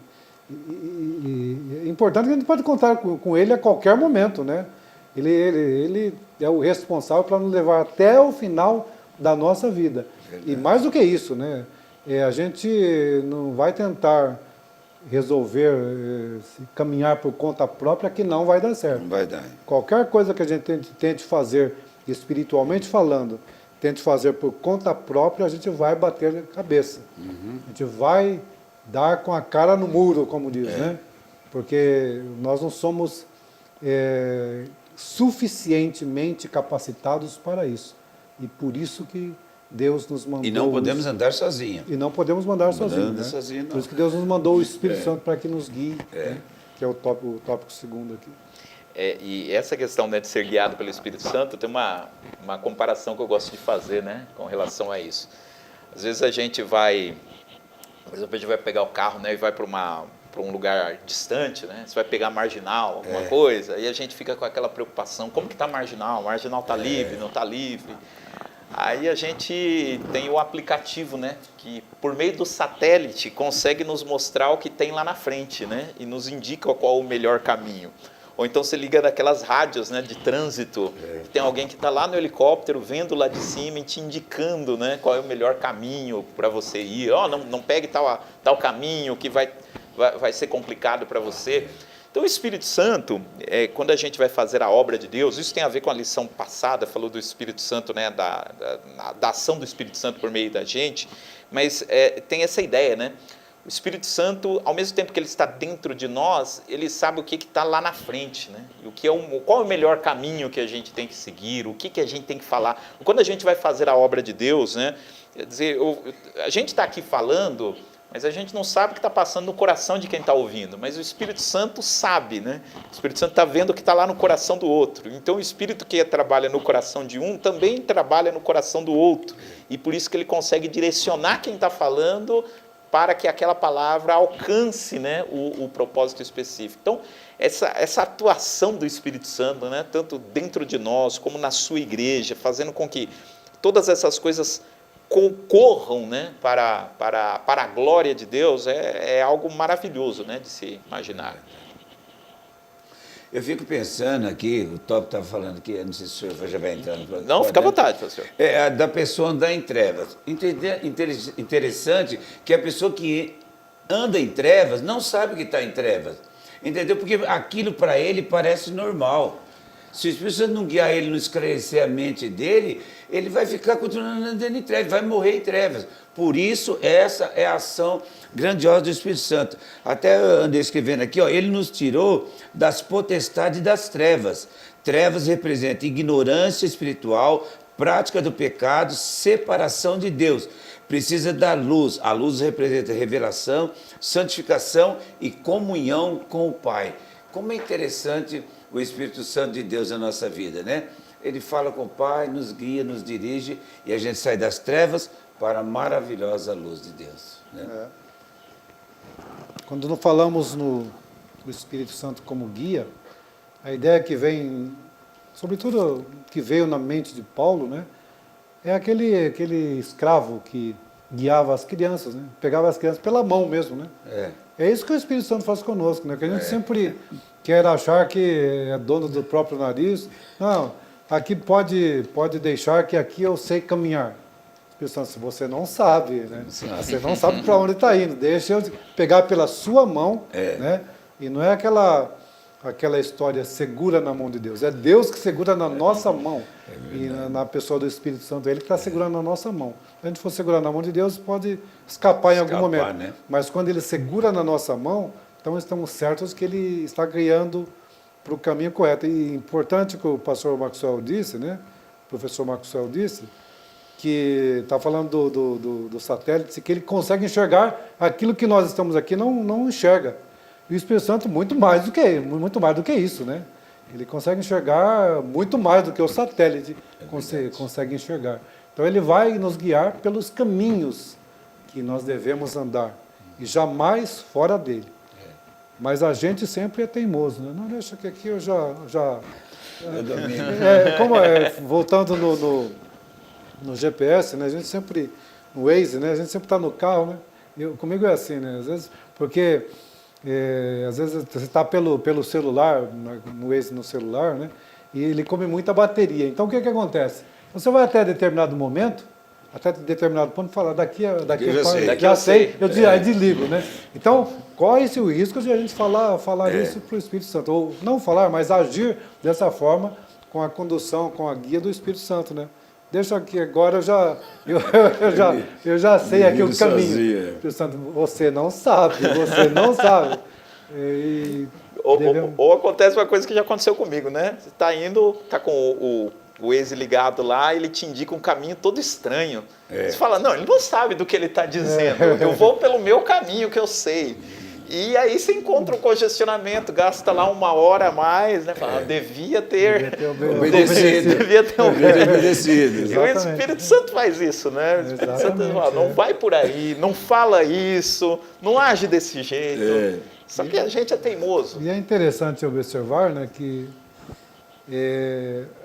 é importante que a gente pode contar com ele a qualquer momento, né? Ele é o responsável para nos levar até o final da nossa vida. Verdade. E mais do que isso, né? A gente não vai tentar resolver, caminhar por conta própria, que não vai dar certo. Não vai dar. Qualquer coisa que a gente tente fazer, espiritualmente falando, tente fazer por conta própria, a gente vai bater a cabeça. A gente vai dar com a cara no muro, como diz, né? Porque nós não somos suficientemente capacitados para isso. E por isso que Deus nos mandou... E não podemos andar sozinhos. E não podemos andar sozinhos, né? Sozinho, por isso que Deus nos mandou o Espírito Santo para que nos guie, né? Que é o tópico segundo aqui. E essa questão, né, de ser guiado pelo Espírito Santo, tem uma comparação que eu gosto de fazer, né, com relação a isso. Às vezes a gente vai, por exemplo, a gente vai pegar o carro, né, e vai para um lugar distante, né, você vai pegar a marginal, alguma coisa, e a gente fica com aquela preocupação, como que está a marginal? A marginal está livre, não está livre? Aí a gente tem o aplicativo, né, que por meio do satélite consegue nos mostrar o que tem lá na frente, né, e nos indica qual o melhor caminho. Ou então você liga daquelas rádios, né, de trânsito, tem alguém que está lá no helicóptero, vendo lá de cima e te indicando, né, qual é o melhor caminho para você ir. Não pegue tal caminho que vai ser complicado para você. Então o Espírito Santo, quando a gente vai fazer a obra de Deus, isso tem a ver com a lição passada, falou do Espírito Santo, né, da ação do Espírito Santo por meio da gente, mas tem essa ideia, né? O Espírito Santo, ao mesmo tempo que ele está dentro de nós, ele sabe o que está lá na frente, né? E qual é o melhor caminho que a gente tem que seguir, o que a gente tem que falar. Quando a gente vai fazer a obra de Deus, né? Quer dizer, a gente está aqui falando, mas a gente não sabe o que está passando no coração de quem está ouvindo, mas o Espírito Santo sabe, né? O Espírito Santo está vendo o que está lá no coração do outro. Então o Espírito que trabalha no coração de um, também trabalha no coração do outro. E por isso que ele consegue direcionar quem está falando para que aquela palavra alcance, né, o propósito específico. Então, essa atuação do Espírito Santo, né, tanto dentro de nós, como na sua igreja, fazendo com que todas essas coisas concorram, né, para a glória de Deus, é algo maravilhoso, né, de se imaginar. Eu fico pensando aqui, o Top estava falando aqui, eu não sei se o senhor já vai entrando. Não, fica à vontade, professor. Da pessoa andar em trevas. Interessante que a pessoa que anda em trevas não sabe que está em trevas. Entendeu? Porque aquilo para ele parece normal. Se o Espírito Santo não guiar ele, não esclarecer a mente dele, ele vai ficar continuando andando em trevas, vai morrer em trevas. Por isso, essa é a ação grandiosa do Espírito Santo. Até eu andei escrevendo aqui, ó, ele nos tirou das potestades das trevas. Trevas representa ignorância espiritual, prática do pecado, separação de Deus. Precisa da luz. A luz representa revelação, santificação e comunhão com o Pai. Como é interessante o Espírito Santo de Deus na nossa vida, né? Ele fala com o Pai, nos guia, nos dirige e a gente sai das trevas para a maravilhosa luz de Deus, né? Quando não falamos no Espírito Santo como guia, a ideia que vem, sobretudo que veio na mente de Paulo, né? É aquele escravo que guiava as crianças, né? Pegava as crianças pela mão mesmo, né? É isso que o Espírito Santo faz conosco, né? Que a gente sempre quer achar que é dono do próprio nariz. Não, aqui pode deixar que aqui eu sei caminhar. Espírito Santo, você não sabe, né? Você não sabe para onde está indo. Deixa eu pegar pela sua mão, né? E não é aquela história segura na mão de Deus. É Deus que segura na nossa mão. E na pessoa do Espírito Santo, Ele que está segurando na nossa mão. Se a gente for segurar na mão de Deus, pode escapar em algum momento. Né? Mas quando Ele segura na nossa mão, então estamos certos que Ele está guiando para o caminho correto. E importante que o pastor Maxwell disse, né? O professor Maxwell disse, que está falando do satélite, que ele consegue enxergar aquilo que nós estamos aqui não enxerga. E o Espírito Santo muito mais do que isso, né? Ele consegue enxergar muito mais do que o satélite consegue enxergar. Então ele vai nos guiar pelos caminhos que nós devemos andar e jamais fora dele. Mas a gente sempre é teimoso, né? Não, deixa que aqui eu já voltando no GPS, né? A gente sempre no Waze, né? A gente sempre está no carro, né? Comigo é assim, né? Às vezes porque às vezes você está pelo celular, no Waze no celular, né? E ele come muita bateria. Então o que acontece? Você vai até determinado momento, até determinado ponto, falar daqui já sei, eu desligo, né? Então corre-se o risco de a gente falar isso para o Espírito Santo, ou não falar, mas agir dessa forma com a condução, com a guia do Espírito Santo, né? Deixa que agora eu já sei aqui o caminho. Espírito Santo, você não sabe. Ou acontece uma coisa que já aconteceu comigo, né? Você está com o Waze ligado lá, ele te indica um caminho todo estranho. Você fala, não, ele não sabe do que ele está dizendo. Eu vou pelo meu caminho que eu sei. E aí você encontra um congestionamento, gasta lá 1 hora a mais, né? Fala, devia ter obedecido. E o Espírito Santo faz isso, né? O Espírito Santo fala, não vai por aí, não fala isso, não age desse jeito. Só que a gente é teimoso. E é interessante observar, né, que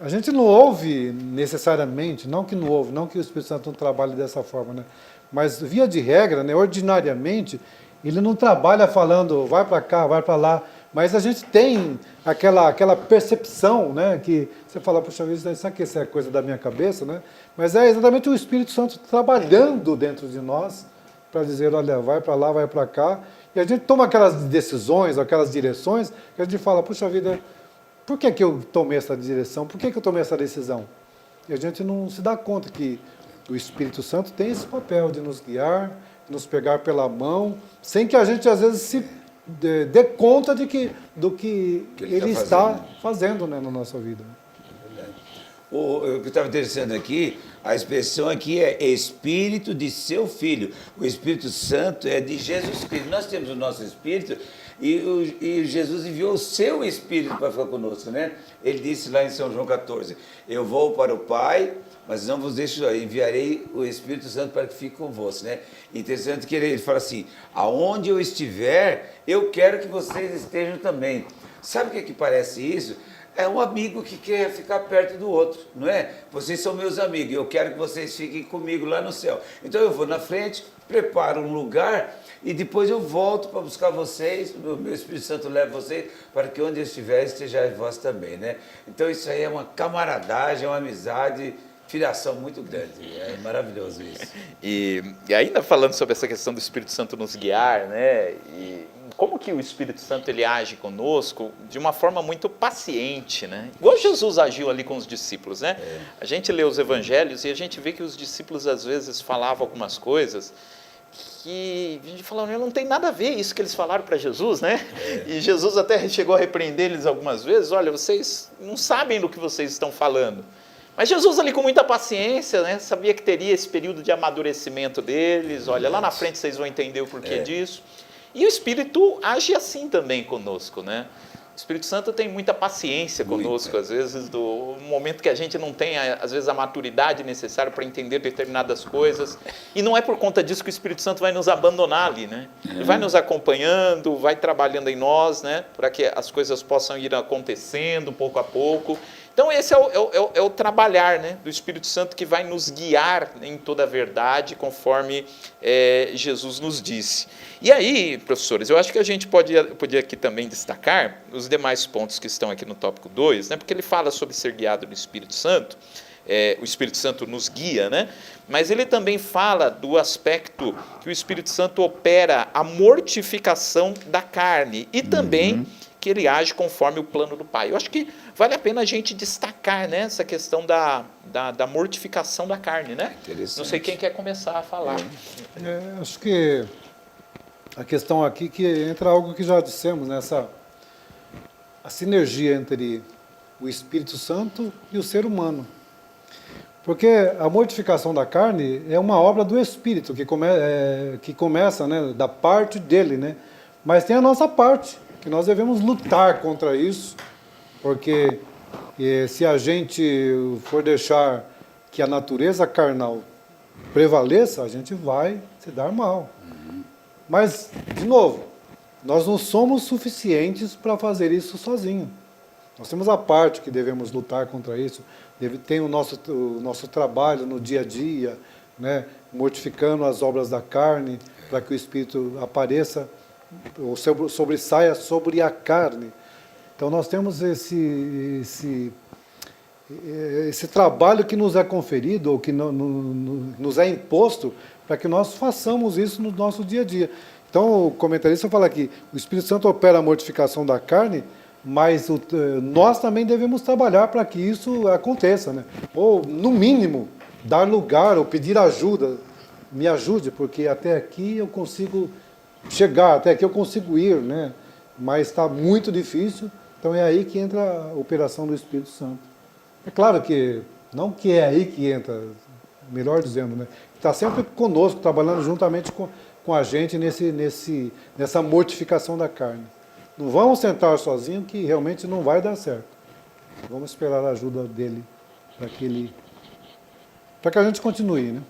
a gente não ouve necessariamente, não que o Espírito Santo não trabalhe dessa forma, né? Mas via de regra, né, ordinariamente, ele não trabalha falando, vai para cá, vai para lá, mas a gente tem aquela percepção, né, que você fala, puxa vida, isso aqui é coisa da minha cabeça, né? Mas é exatamente o Espírito Santo trabalhando dentro de nós para dizer, olha, vai para lá, vai para cá, e a gente toma aquelas decisões, aquelas direções, que a gente fala, puxa vida, por que eu tomei essa direção? Por que eu tomei essa decisão? E a gente não se dá conta que o Espírito Santo tem esse papel de nos guiar, nos pegar pela mão, sem que a gente, às vezes, se dê conta do que ele está fazendo, né, na nossa vida. O que estava interessando aqui, a expressão aqui é Espírito de seu Filho. O Espírito Santo é de Jesus Cristo. Nós temos o nosso Espírito e Jesus enviou o seu Espírito para ficar conosco, né? Ele disse lá em São João 14, eu vou para o Pai, mas não vos deixo, enviarei o Espírito Santo para que fique convosco, né? Interessante que ele fala assim, aonde eu estiver, eu quero que vocês estejam também. Sabe o que parece isso? É um amigo que quer ficar perto do outro, não é? Vocês são meus amigos, eu quero que vocês fiquem comigo lá no céu. Então eu vou na frente, preparo um lugar e depois eu volto para buscar vocês, o meu Espírito Santo leva vocês para que onde eu estiver estejais vós também, né? Então isso aí é uma camaradagem, é uma amizade, filiação muito grande, é maravilhoso isso. E ainda falando sobre essa questão do Espírito Santo nos guiar, né? E como que o Espírito Santo ele age conosco de uma forma muito paciente, né? Igual Jesus agiu ali com os discípulos, né? A gente lê os evangelhos e a gente vê que os discípulos às vezes falavam algumas coisas que a gente falava, não tem nada a ver isso que eles falaram para Jesus, né? E Jesus até chegou a repreender eles algumas vezes, olha, vocês não sabem do que vocês estão falando. Mas Jesus ali com muita paciência, né? Sabia que teria esse período de amadurecimento deles, olha, lá na frente vocês vão entender o porquê disso. E o Espírito age assim também conosco, né? O Espírito Santo tem muita paciência conosco, às vezes, do momento que a gente não tem, às vezes, a maturidade necessária para entender determinadas coisas. E não é por conta disso que o Espírito Santo vai nos abandonar ali, né? Ele vai nos acompanhando, vai trabalhando em nós, né? Para que as coisas possam ir acontecendo pouco a pouco. Então esse é o trabalhar, né, do Espírito Santo que vai nos guiar em toda a verdade, conforme Jesus nos disse. E aí, professores, eu acho que a gente podia aqui também destacar os demais pontos que estão aqui no tópico 2, né, porque ele fala sobre ser guiado no Espírito Santo, o Espírito Santo nos guia, né, mas ele também fala do aspecto que o Espírito Santo opera a mortificação da carne e também que ele age conforme o plano do Pai. Eu acho que vale a pena a gente destacar, né, essa questão da mortificação da carne, né? Não sei quem quer começar a falar. Acho que a questão aqui que entra algo que já dissemos, né, a sinergia entre o Espírito Santo e o ser humano. Porque a mortificação da carne é uma obra do Espírito, que começa, né, da parte dele, né? Mas tem a nossa parte, que nós devemos lutar contra isso, porque se a gente for deixar que a natureza carnal prevaleça, a gente vai se dar mal. Mas, de novo, nós não somos suficientes para fazer isso sozinho. Nós temos a parte que devemos lutar contra isso, tem o nosso trabalho no dia a dia, né, mortificando as obras da carne, para que o Espírito apareça, ou sobressaia sobre a carne. Então nós temos esse trabalho que nos é conferido, ou que nos é imposto, para que nós façamos isso no nosso dia a dia. Então o comentarista fala aqui, o Espírito Santo opera a mortificação da carne, mas nós também devemos trabalhar para que isso aconteça, né? Ou, no mínimo, dar lugar ou pedir ajuda. Me ajude, porque até aqui eu consigo chegar, até aqui eu consigo ir, né? Mas está muito difícil, então é aí que entra a operação do Espírito Santo. É claro que, não que é aí que entra, melhor dizendo, né? Está sempre conosco, trabalhando juntamente com a gente nessa mortificação da carne. Não vamos tentar sozinhos, que realmente não vai dar certo. Vamos esperar a ajuda dele para que a gente continue, né?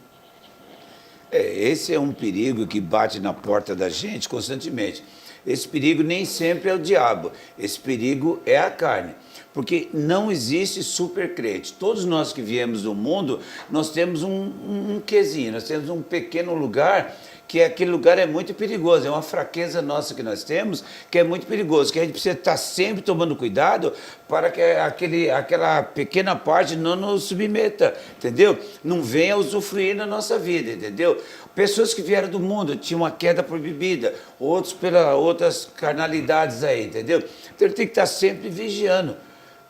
Esse é um perigo que bate na porta da gente constantemente. Esse perigo nem sempre é o diabo, esse perigo é a carne. Porque não existe supercrente. Todos nós que viemos do mundo, nós temos um quezinho, nós temos um pequeno lugar, que aquele lugar é muito perigoso, é uma fraqueza nossa que nós temos, que é muito perigoso, que a gente precisa estar sempre tomando cuidado para que aquela pequena parte não nos submeta, entendeu? Não venha usufruir na nossa vida, entendeu? Pessoas que vieram do mundo tinham uma queda por bebida, outros pelas outras carnalidades aí, entendeu? Então ele tem que estar sempre vigiando.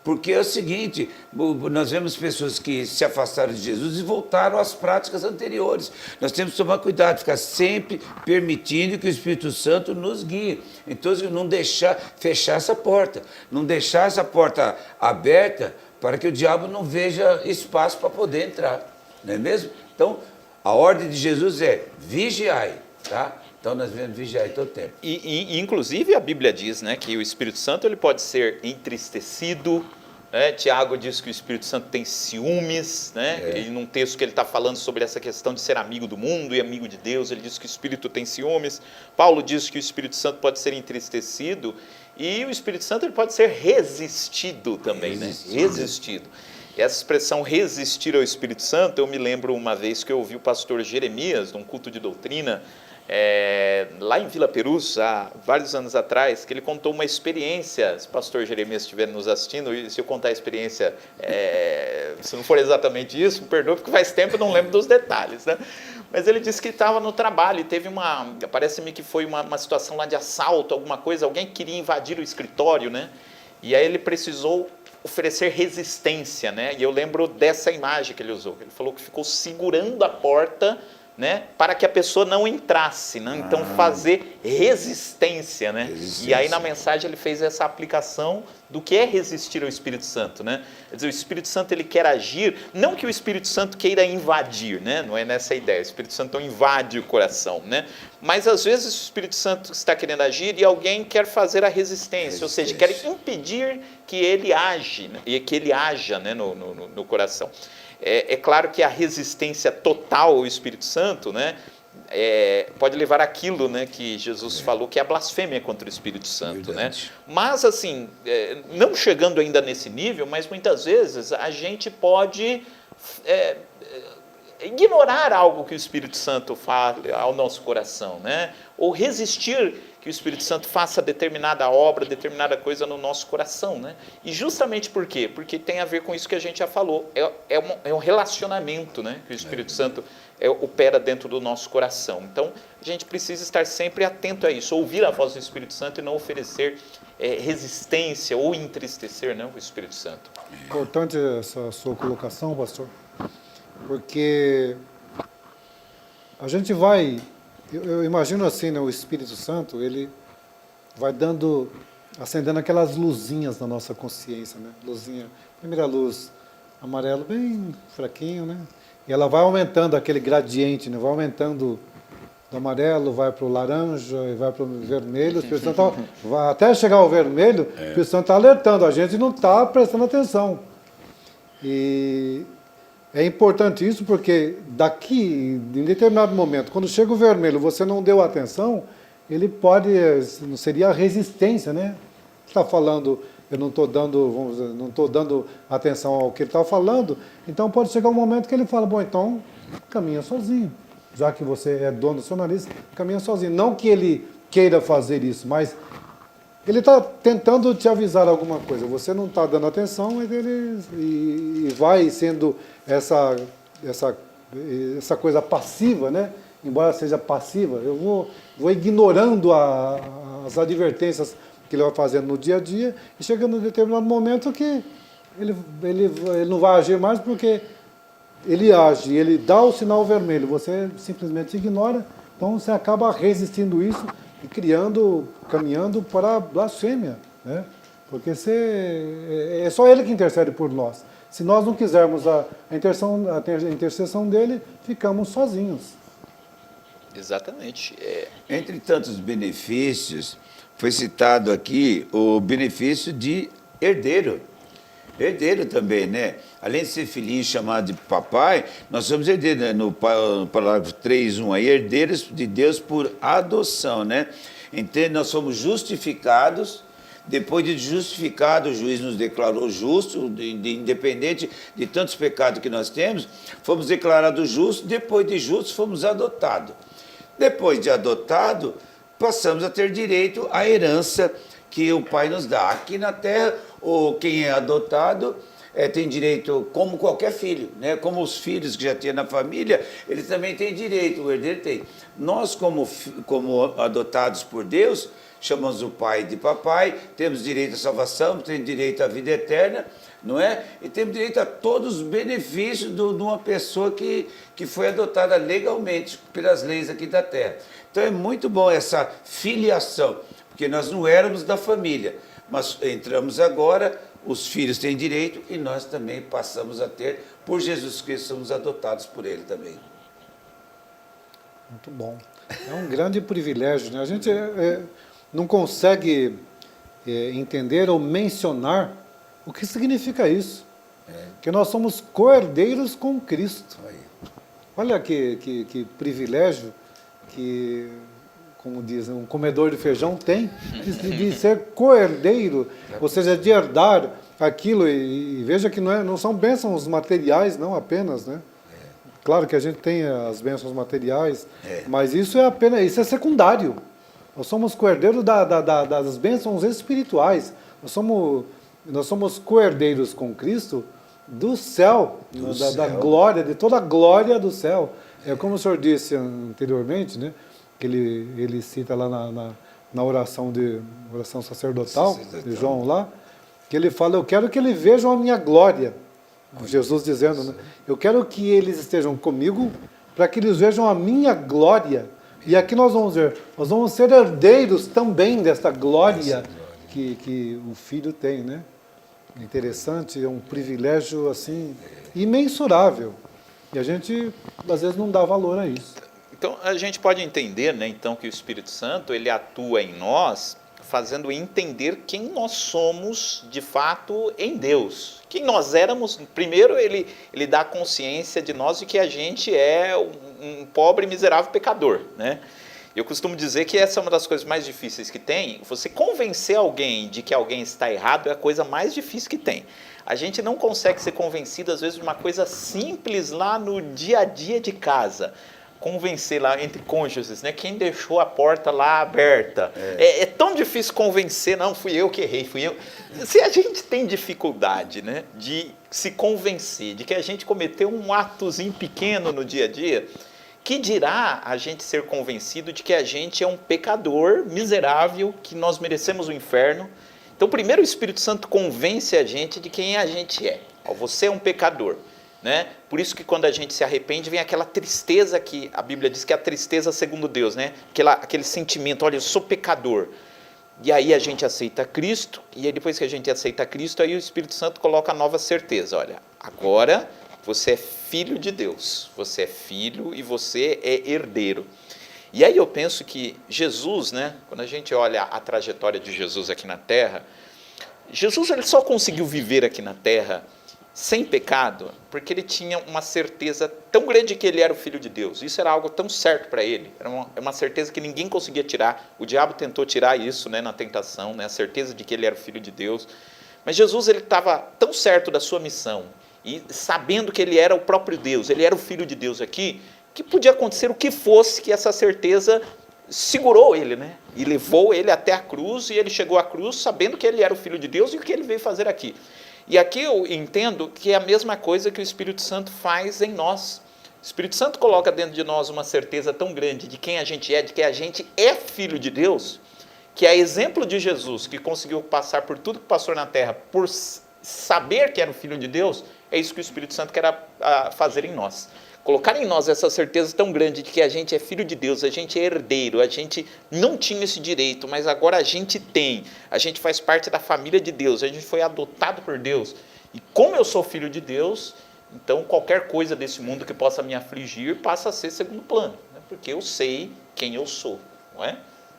Porque é o seguinte, nós vemos pessoas que se afastaram de Jesus e voltaram às práticas anteriores. Nós temos que tomar cuidado, ficar sempre permitindo que o Espírito Santo nos guie. Então, não fechar essa porta, não deixar essa porta aberta para que o diabo não veja espaço para poder entrar. Não é mesmo? Então, a ordem de Jesus é vigiai, tá? Então nós devemos vigiar todo o tempo. E inclusive a Bíblia diz, né, que o Espírito Santo ele pode ser entristecido, né? Tiago diz que o Espírito Santo tem ciúmes, né? E num texto que ele está falando sobre essa questão de ser amigo do mundo e amigo de Deus, ele diz que o Espírito tem ciúmes. Paulo diz que o Espírito Santo pode ser entristecido E o Espírito Santo ele pode ser resistido também, né? Resistido. Essa expressão resistir ao Espírito Santo, eu me lembro uma vez que eu ouvi o pastor Jeremias, num culto de doutrina, lá em Vila Perus, há vários anos atrás, que ele contou uma experiência. Se o pastor Jeremias estiver nos assistindo, e se eu contar a experiência, se não for exatamente isso, me perdoe, porque faz tempo eu não lembro dos detalhes, né? Mas ele disse que estava no trabalho e teve parece-me que foi uma situação lá de assalto, alguma coisa, alguém queria invadir o escritório, né? E aí ele precisou oferecer resistência, né? E eu lembro dessa imagem que ele usou. Ele falou que ficou segurando a porta, né, para que a pessoa não entrasse, né? Então fazer resistência, né? E aí na mensagem ele fez essa aplicação do que é resistir ao Espírito Santo, né? Quer dizer, o Espírito Santo ele quer agir, não que o Espírito Santo queira invadir, né? Não é nessa ideia. O Espírito Santo não invade o coração, né? Mas às vezes o Espírito Santo está querendo agir e alguém quer fazer a resistência, ou seja, quer impedir que ele age, né? E que ele haja, né, no coração. É claro que a resistência total ao Espírito Santo, né, pode levar àquilo, né, que Jesus falou, que é a blasfêmia contra o Espírito Santo. Né? Mas, assim, não chegando ainda nesse nível, mas muitas vezes a gente pode ignorar algo que o Espírito Santo fala ao nosso coração, né? Ou resistir que o Espírito Santo faça determinada obra, determinada coisa no nosso coração, né? E justamente por quê? Porque tem a ver com isso que a gente já falou, é um relacionamento, né? Que o Espírito Santo opera dentro do nosso coração. Então, a gente precisa estar sempre atento a isso, ouvir a voz do Espírito Santo e não oferecer resistência ou entristecer, né, o Espírito Santo. Importante essa sua colocação, pastor, porque a gente vai... Eu imagino assim, né, o Espírito Santo, ele vai acendendo aquelas luzinhas na nossa consciência, né? Luzinha, primeira luz amarelo, bem fraquinho, né? E ela vai aumentando aquele gradiente, né? Vai aumentando do amarelo, vai para o laranja, e vai para o vermelho. O Espírito Santo vai até chegar ao vermelho, o Espírito Santo está alertando, a gente não está prestando atenção. E é importante isso porque daqui, em determinado momento, quando chega o vermelho, você não deu atenção, ele pode, não seria a resistência, né? Está falando, eu não estou dando atenção ao que ele está falando, então pode chegar um momento que ele fala, bom, então caminha sozinho, já que você é dono do seu nariz, caminha sozinho. Não que ele queira fazer isso, mas ele está tentando te avisar alguma coisa, você não está dando atenção e vai sendo essa coisa passiva, né? Embora seja passiva, eu vou ignorando as advertências que ele vai fazendo no dia a dia e chegando em determinado momento que ele não vai agir mais porque ele age, ele dá o sinal vermelho, você simplesmente ignora, então você acaba resistindo isso e caminhando para a blasfêmia, né? Porque é só ele que intercede por nós. Se nós não quisermos a intercessão dele, ficamos sozinhos. Exatamente. Entre tantos benefícios, foi citado aqui o benefício de herdeiro. Herdeiro também, né? Além de ser filhinho chamado de papai, nós somos herdeiros, né? No parágrafo 3:1 aí, herdeiros de Deus por adoção, né? Então, nós somos justificados. Depois de justificado, o juiz nos declarou justos, independente de tantos pecados que nós temos, fomos declarados justos, depois de justos fomos adotados. Depois de adotado, passamos a ter direito à herança que o Pai nos dá. Aqui na Terra, quem é adotado tem direito, como qualquer filho, né? Como os filhos que já tinha na família, eles também têm direito, o herdeiro tem. Nós, como adotados por Deus, chamamos o Pai de papai, temos direito à salvação, temos direito à vida eterna, não é? E temos direito a todos os benefícios de uma pessoa que foi adotada legalmente pelas leis aqui da terra. Então é muito bom essa filiação, porque nós não éramos da família, mas entramos agora, os filhos têm direito e nós também passamos a ter, por Jesus Cristo, somos adotados por Ele também. Muito bom. É um grande privilégio, né? A gente não consegue entender ou mencionar o que significa isso. Que nós somos co-herdeiros com Cristo. Olha que privilégio, que como dizem, um comedor de feijão tem, de ser co-herdeiro, ou seja, de herdar aquilo. E veja que não são bênçãos materiais, não apenas, né? Claro que a gente tem as bênçãos materiais, mas isso é secundário. Nós somos co-herdeiros das bênçãos espirituais. Nós somos co-herdeiros com Cristo do céu, da glória, de toda a glória do céu. É como o senhor disse anteriormente, né? Que ele cita lá na oração sacerdotal de João lá, que ele fala: eu quero que eles vejam a minha glória. Jesus dizendo, né? Eu quero que eles estejam comigo para que eles vejam a minha glória. E aqui nós vamos ser herdeiros também desta glória que o Filho tem, né? Interessante, é um privilégio assim imensurável. E a gente às vezes não dá valor a isso. Então a gente pode entender, né, então, que o Espírito Santo ele atua em nós, fazendo entender quem nós somos de fato em Deus. Quem nós éramos, primeiro ele dá consciência de nós de que a gente é um pobre, miserável pecador, né? Eu costumo dizer que essa é uma das coisas mais difíceis que tem. Você convencer alguém de que alguém está errado é a coisa mais difícil que tem. A gente não consegue ser convencido, às vezes, de uma coisa simples lá no dia a dia de casa. Convencer lá entre cônjuges, né? Quem deixou a porta lá aberta. É tão difícil convencer, não, fui eu que errei, fui eu. Se a gente tem dificuldade, né, de se convencer de que a gente cometeu um atozinho pequeno no dia a dia, que dirá a gente ser convencido de que a gente é um pecador miserável, que nós merecemos o inferno. Então, primeiro o Espírito Santo convence a gente de quem a gente é. Você é um pecador. Né? Por isso que quando a gente se arrepende, vem aquela tristeza que a Bíblia diz que é a tristeza segundo Deus, né? Aquele sentimento, olha, eu sou pecador. E aí a gente aceita Cristo, e aí depois que a gente aceita Cristo, aí o Espírito Santo coloca a nova certeza, olha, agora você é filho de Deus, você é filho e você é herdeiro. E aí eu penso que Jesus, né? Quando a gente olha a trajetória de Jesus aqui na Terra, Jesus ele só conseguiu viver aqui na Terra sem pecado, porque ele tinha uma certeza tão grande que ele era o Filho de Deus. Isso era algo tão certo para ele. Era uma certeza que ninguém conseguia tirar. O diabo tentou tirar isso, né, na tentação, né, a certeza de que ele era o Filho de Deus. Mas Jesus estava tão certo da sua missão, e sabendo que ele era o próprio Deus, ele era o Filho de Deus aqui, que podia acontecer o que fosse, que essa certeza segurou ele, né, e levou ele até a cruz, e ele chegou à cruz sabendo que ele era o Filho de Deus e o que ele veio fazer aqui. E aqui eu entendo que é a mesma coisa que o Espírito Santo faz em nós. O Espírito Santo coloca dentro de nós uma certeza tão grande de quem a gente é, de que a gente é filho de Deus, que é exemplo de Jesus, que conseguiu passar por tudo que passou na terra, por saber que era o Filho de Deus, é isso que o Espírito Santo quer fazer em nós. Colocar em nós essa certeza tão grande de que a gente é filho de Deus, a gente é herdeiro, a gente não tinha esse direito, mas agora a gente tem. A gente faz parte da família de Deus, a gente foi adotado por Deus. E como eu sou filho de Deus, então qualquer coisa desse mundo que possa me afligir passa a ser segundo plano, né? Porque eu sei quem eu sou, não é?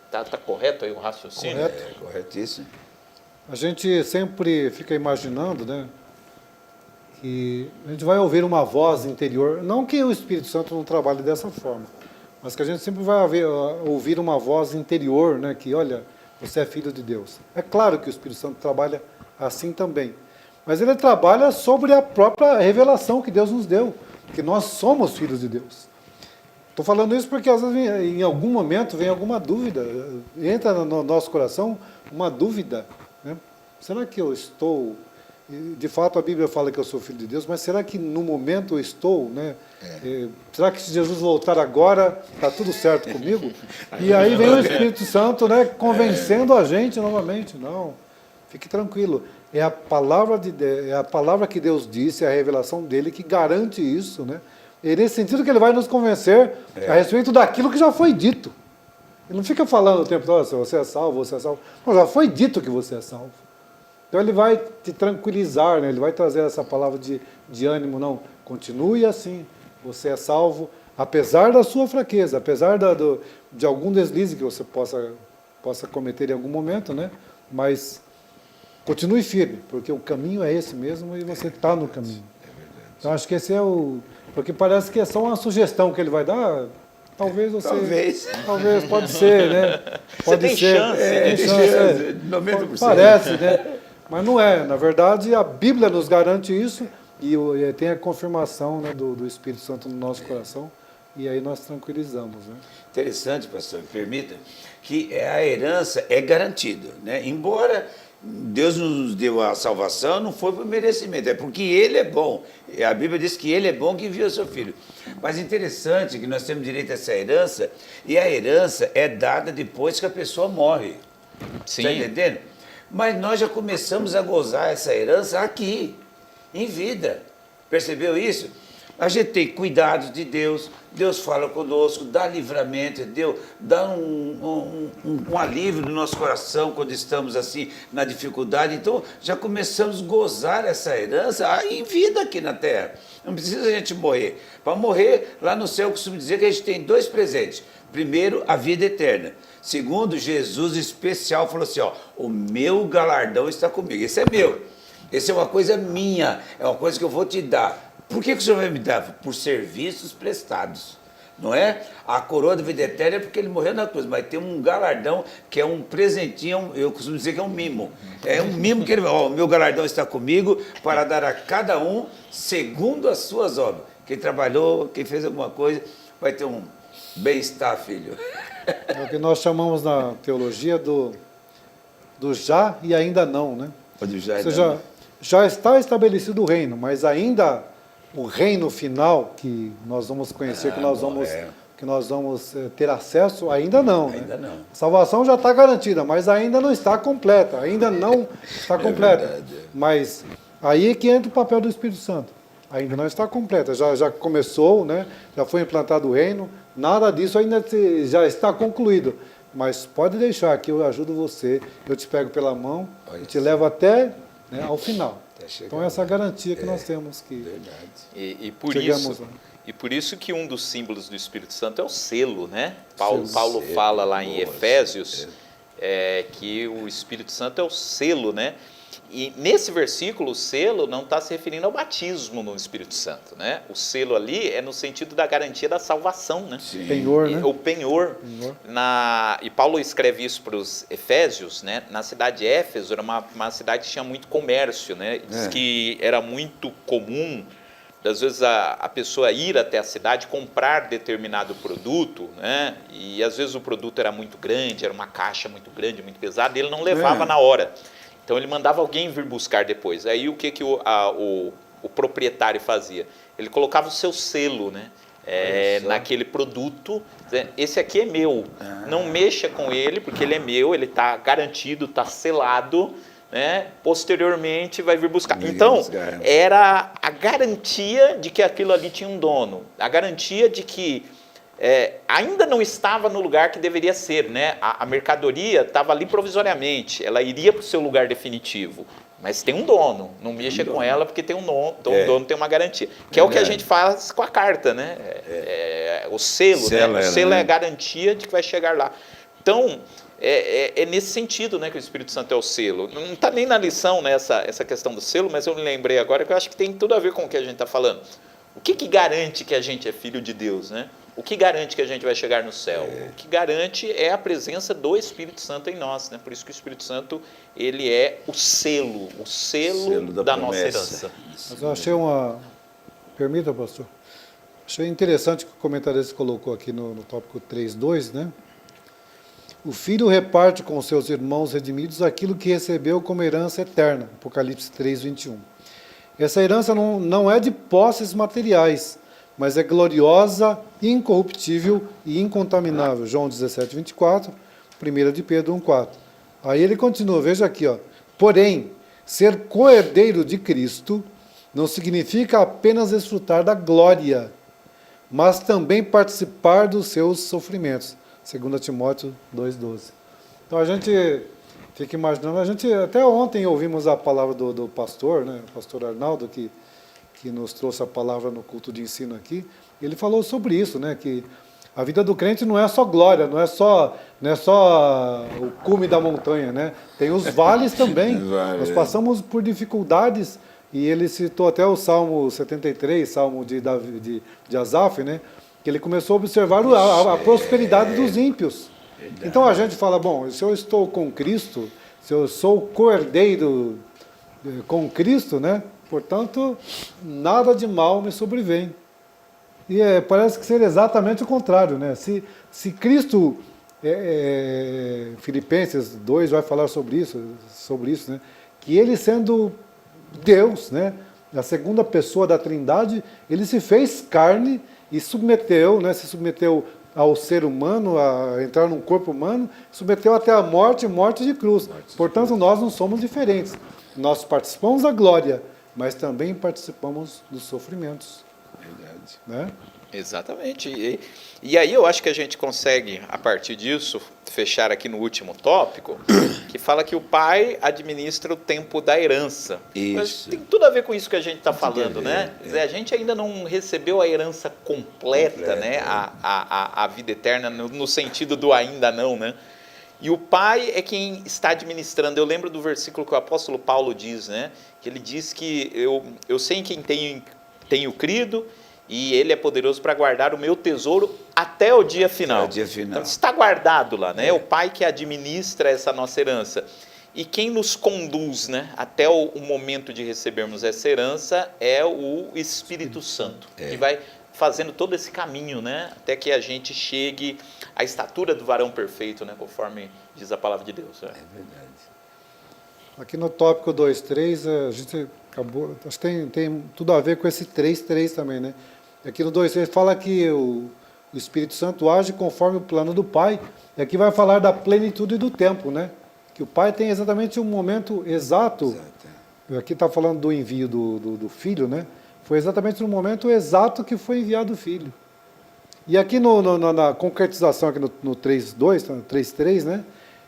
Tá correto aí o raciocínio? Correto. É corretíssimo. A gente sempre fica imaginando, né? Que a gente vai ouvir uma voz interior, não que o Espírito Santo não trabalhe dessa forma, mas que a gente sempre vai ouvir uma voz interior, né, que olha, você é filho de Deus. É claro que o Espírito Santo trabalha assim também, mas ele trabalha sobre a própria revelação que Deus nos deu, que nós somos filhos de Deus. Estou falando isso porque às vezes em algum momento vem alguma dúvida, entra no nosso coração uma dúvida, né? Será que eu estou... De fato, a Bíblia fala que eu sou filho de Deus, mas será que no momento eu estou, né? Será que se Jesus voltar agora, está tudo certo comigo? E aí vem o Espírito Santo, né, convencendo a gente novamente. Não, fique tranquilo. É a palavra que Deus disse, é a revelação dele que garante isso, né? É nesse sentido que ele vai nos convencer a respeito daquilo que já foi dito. Ele não fica falando o tempo todo, você é salvo, você é salvo. Não, já foi dito que você é salvo. Então ele vai te tranquilizar, né? Ele vai trazer essa palavra de ânimo, não, continue assim, você é salvo, apesar da sua fraqueza, apesar de algum deslize que você possa cometer em algum momento, né? Mas continue firme, porque o caminho é esse mesmo e você está no caminho. Então acho que esse é porque parece que é só uma sugestão que ele vai dar, talvez você... Talvez. Pode ser, né? Pode tem ser. chance, tem tem chance, chance, 90%. Parece, né? Mas não é. Na verdade, a Bíblia nos garante isso e tem a confirmação, né, do Espírito Santo no nosso coração. E aí nós tranquilizamos, né? Interessante, pastor, me permita, que a herança é garantida, né? Embora Deus nos deu a salvação, não foi por merecimento, é porque Ele é bom. A Bíblia diz que Ele é bom que enviou seu Filho. Mas interessante que nós temos direito a essa herança, e a herança é dada depois que a pessoa morre. Sim. Está entendendo? Mas nós já começamos a gozar essa herança aqui, em vida. Percebeu isso? A gente tem cuidados de Deus, Deus fala conosco, dá livramento, Deus dá um alívio no nosso coração quando estamos assim na dificuldade. Então já começamos a gozar essa herança em vida aqui na terra. Não precisa a gente morrer. Para morrer, lá no céu eu costumo dizer que a gente tem 2 presentes. Primeiro, a vida eterna. Segundo, Jesus especial falou assim, ó, o meu galardão está comigo. Esse é meu. Esse é uma coisa minha, é uma coisa que eu vou te dar. Por que o Senhor vai me dar? Por serviços prestados, não é? A coroa da vida eterna é porque ele morreu na cruz, mas tem um galardão que é um presentinho, eu costumo dizer que é um mimo. É um mimo que ele vai, ó, o meu galardão está comigo para dar a cada um segundo as suas obras. Quem trabalhou, quem fez alguma coisa, vai ter um bem-estar, filho. É o que nós chamamos na teologia do já e ainda não, né? Ou seja, já está estabelecido o reino, mas ainda o reino final que nós vamos conhecer, que nós vamos ter acesso, ainda não. Ainda né? não. A salvação já está garantida, mas ainda não está completa, ainda não está completa. Verdade. Mas aí é que entra o papel do Espírito Santo. Ainda não está completa, já começou, né? Já foi implantado o reino, nada disso ainda já está concluído. Mas pode deixar que eu ajudo você, eu te pego pela mão e te levo até, né, ao final. Então essa é a garantia que nós temos que E por chegamos isso, lá. e por isso que um dos símbolos do Espírito Santo é o selo, né? Selo. Paulo fala lá em Efésios que o Espírito Santo é o selo, né? E nesse versículo, o selo não está se referindo ao batismo no Espírito Santo, né? O selo ali é no sentido da garantia da salvação, né? Sim. Penhor, né? O penhor. E Paulo escreve isso para os Efésios, né? Na cidade de Éfeso, era uma cidade que tinha muito comércio, né? Diz que era muito comum, às vezes, a pessoa ir até a cidade comprar determinado produto, né? E às vezes o produto era muito grande, era uma caixa muito grande, muito pesada, e ele não levava na hora. Então ele mandava alguém vir buscar depois. Aí o que o proprietário fazia? Ele colocava o seu selo, né? Naquele produto. Esse aqui é meu. Não mexa com ele, porque ele é meu, ele está garantido, está selado. Né? Posteriormente vai vir buscar. Então, era a garantia de que aquilo ali tinha um dono. A garantia de que ainda não estava no lugar que deveria ser, né? A mercadoria estava ali provisoriamente, ela iria para o seu lugar definitivo, mas tem um dono, não mexa com ela porque tem um dono, o dono tem uma garantia, que é o que a gente faz com a carta, né? O selo, né? O selo é a garantia de que vai chegar lá. Então, é nesse sentido, né, que o Espírito Santo é o selo. Não está nem na lição, né, essa questão do selo, mas eu me lembrei agora que eu acho que tem tudo a ver com o que a gente está falando. O que garante que a gente é filho de Deus, né? O que garante que a gente vai chegar no céu? O que garante é a presença do Espírito Santo em nós, né? Por isso que o Espírito Santo, ele é o selo da nossa herança. Mas eu achei Permita, pastor. Achei interessante que o comentarista colocou aqui no tópico 3.2, né? O filho reparte com seus irmãos redimidos aquilo que recebeu como herança eterna. Apocalipse 3:21. Essa herança não é de posses materiais, mas é gloriosa, incorruptível e incontaminável. João 17:24, 1 de Pedro 1:4. Aí ele continua, veja aqui, ó. Porém, ser co-herdeiro de Cristo não significa apenas desfrutar da glória, mas também participar dos seus sofrimentos. 2 Timóteo 2:12. Então a gente fica imaginando, até ontem ouvimos a palavra do pastor, né, o pastor Arnaldo, que nos trouxe a palavra no culto de ensino aqui. Ele falou sobre isso, né, que a vida do crente não é só glória, não é só o cume da montanha, né? Tem os vales também. Nós passamos por dificuldades E ele citou até o Salmo 73, Salmo de Asaf, né? Que ele começou a observar a prosperidade dos ímpios. Então a gente fala, bom, se eu estou com Cristo, se eu sou cordeiro com Cristo, né? Portanto, nada de mal me sobrevém. E parece que seria exatamente o contrário, né? Se Cristo, Filipenses 2 vai falar sobre isso, né? Que ele sendo Deus, né? A segunda pessoa da Trindade, ele se fez carne e submeteu, né? Se submeteu ao ser humano, a entrar num corpo humano, submeteu até a morte de cruz. Portanto, nós não somos diferentes. Nós participamos da glória, mas também participamos dos sofrimentos. Verdade. Né? Exatamente. E aí eu acho que a gente consegue, a partir disso, fechar aqui no último tópico, que fala que o pai administra o tempo da herança. Isso. Mas tem tudo a ver com isso que a gente está falando, né? Quer dizer, a gente ainda não recebeu a herança completa, né? A vida eterna, no sentido do ainda não, né? E o pai é quem está administrando. Eu lembro do versículo que o apóstolo Paulo diz, né? Que ele diz que eu sei em quem tenho crido, e ele é poderoso para guardar o meu tesouro até o dia final. Até o dia final. Então está guardado lá, né? É o pai que administra essa nossa herança. E quem nos conduz, né, até o momento de recebermos essa herança é o Espírito Santo, que vai fazendo todo esse caminho, né, até que a gente chegue à estatura do varão perfeito, né, conforme diz a palavra de Deus. Né? É verdade. Aqui no tópico 2.3, a gente acabou, acho que tem tudo a ver com esse 3.3 também, né? Aqui no 2.3 fala que o Espírito Santo age conforme o plano do Pai, e aqui vai falar da plenitude do tempo, né? Que o Pai tem exatamente um momento exato. Aqui está falando do envio do Filho, né? Foi exatamente no momento exato que foi enviado o Filho. E aqui na concretização, aqui no 3.2, 3.3, né?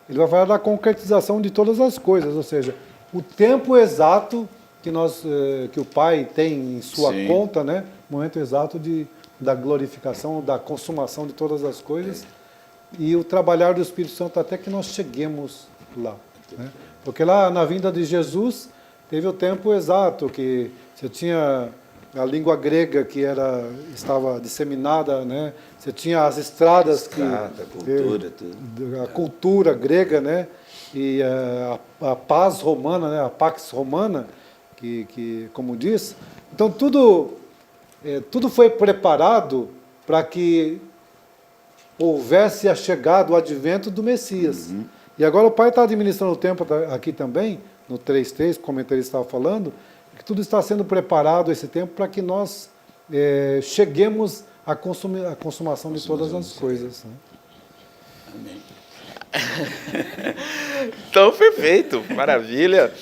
Ele vai falar da concretização de todas as coisas, ou seja, o tempo exato que o Pai tem em sua conta, né? O momento exato da glorificação, da consumação de todas as coisas, e o trabalhar do Espírito Santo até que nós cheguemos lá. Né? Porque lá na vinda de Jesus teve o tempo exato, que você tinha a língua grega que estava disseminada, né? Você tinha as estradas, a cultura grega, né? E a paz romana, né? A pax romana, que como diz. Então tudo foi preparado para que houvesse a chegada, o advento do Messias. Uhum. E agora o Pai está administrando o tempo aqui também, no 3.3, como ele estava falando, que tudo está sendo preparado esse tempo para que nós cheguemos à consumação de todas as coisas. Né? Amém. Então, perfeito, maravilha.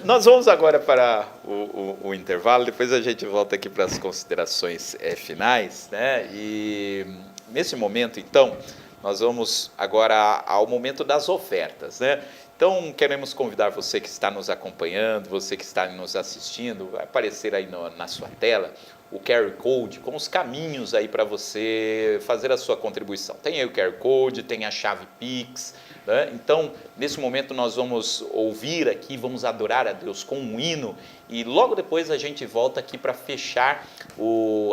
Nós vamos agora para o intervalo, depois a gente volta aqui para as considerações finais, né? E nesse momento, então, nós vamos agora ao momento das ofertas, né? Então, queremos convidar você que está nos acompanhando, você que está nos assistindo, vai aparecer aí na sua tela o QR Code com os caminhos aí para você fazer a sua contribuição. Tem aí o QR Code, tem a chave Pix, né? Então, nesse momento nós vamos ouvir aqui, vamos adorar a Deus com um hino e logo depois a gente volta aqui para fechar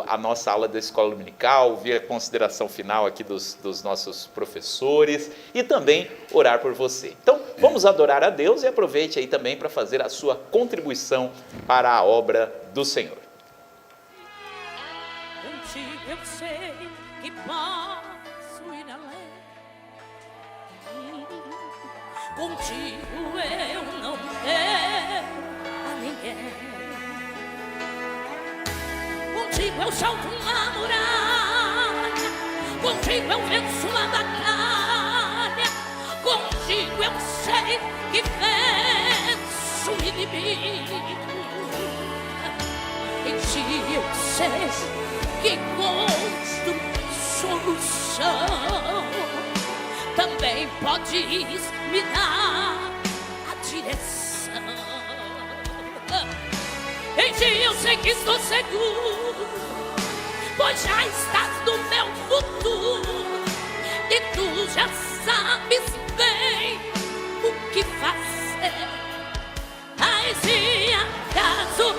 a nossa aula da Escola Dominical, ouvir a consideração final aqui dos nossos professores e também orar por você. Então, vamos adorar a Deus e aproveite aí também para fazer a sua contribuição para a obra do Senhor. Contigo eu sei que posso ir além. Contigo eu não quero a ninguém. Contigo eu salto uma muralha. Contigo eu venço uma batalha. Contigo eu sei que venço o inimigo. Em ti eu sei que encontro solução. Também podes me dar a direção. Em ti eu sei que estou seguro, pois já estás no meu futuro. E tu já sabes bem o que fazer. Mas se acaso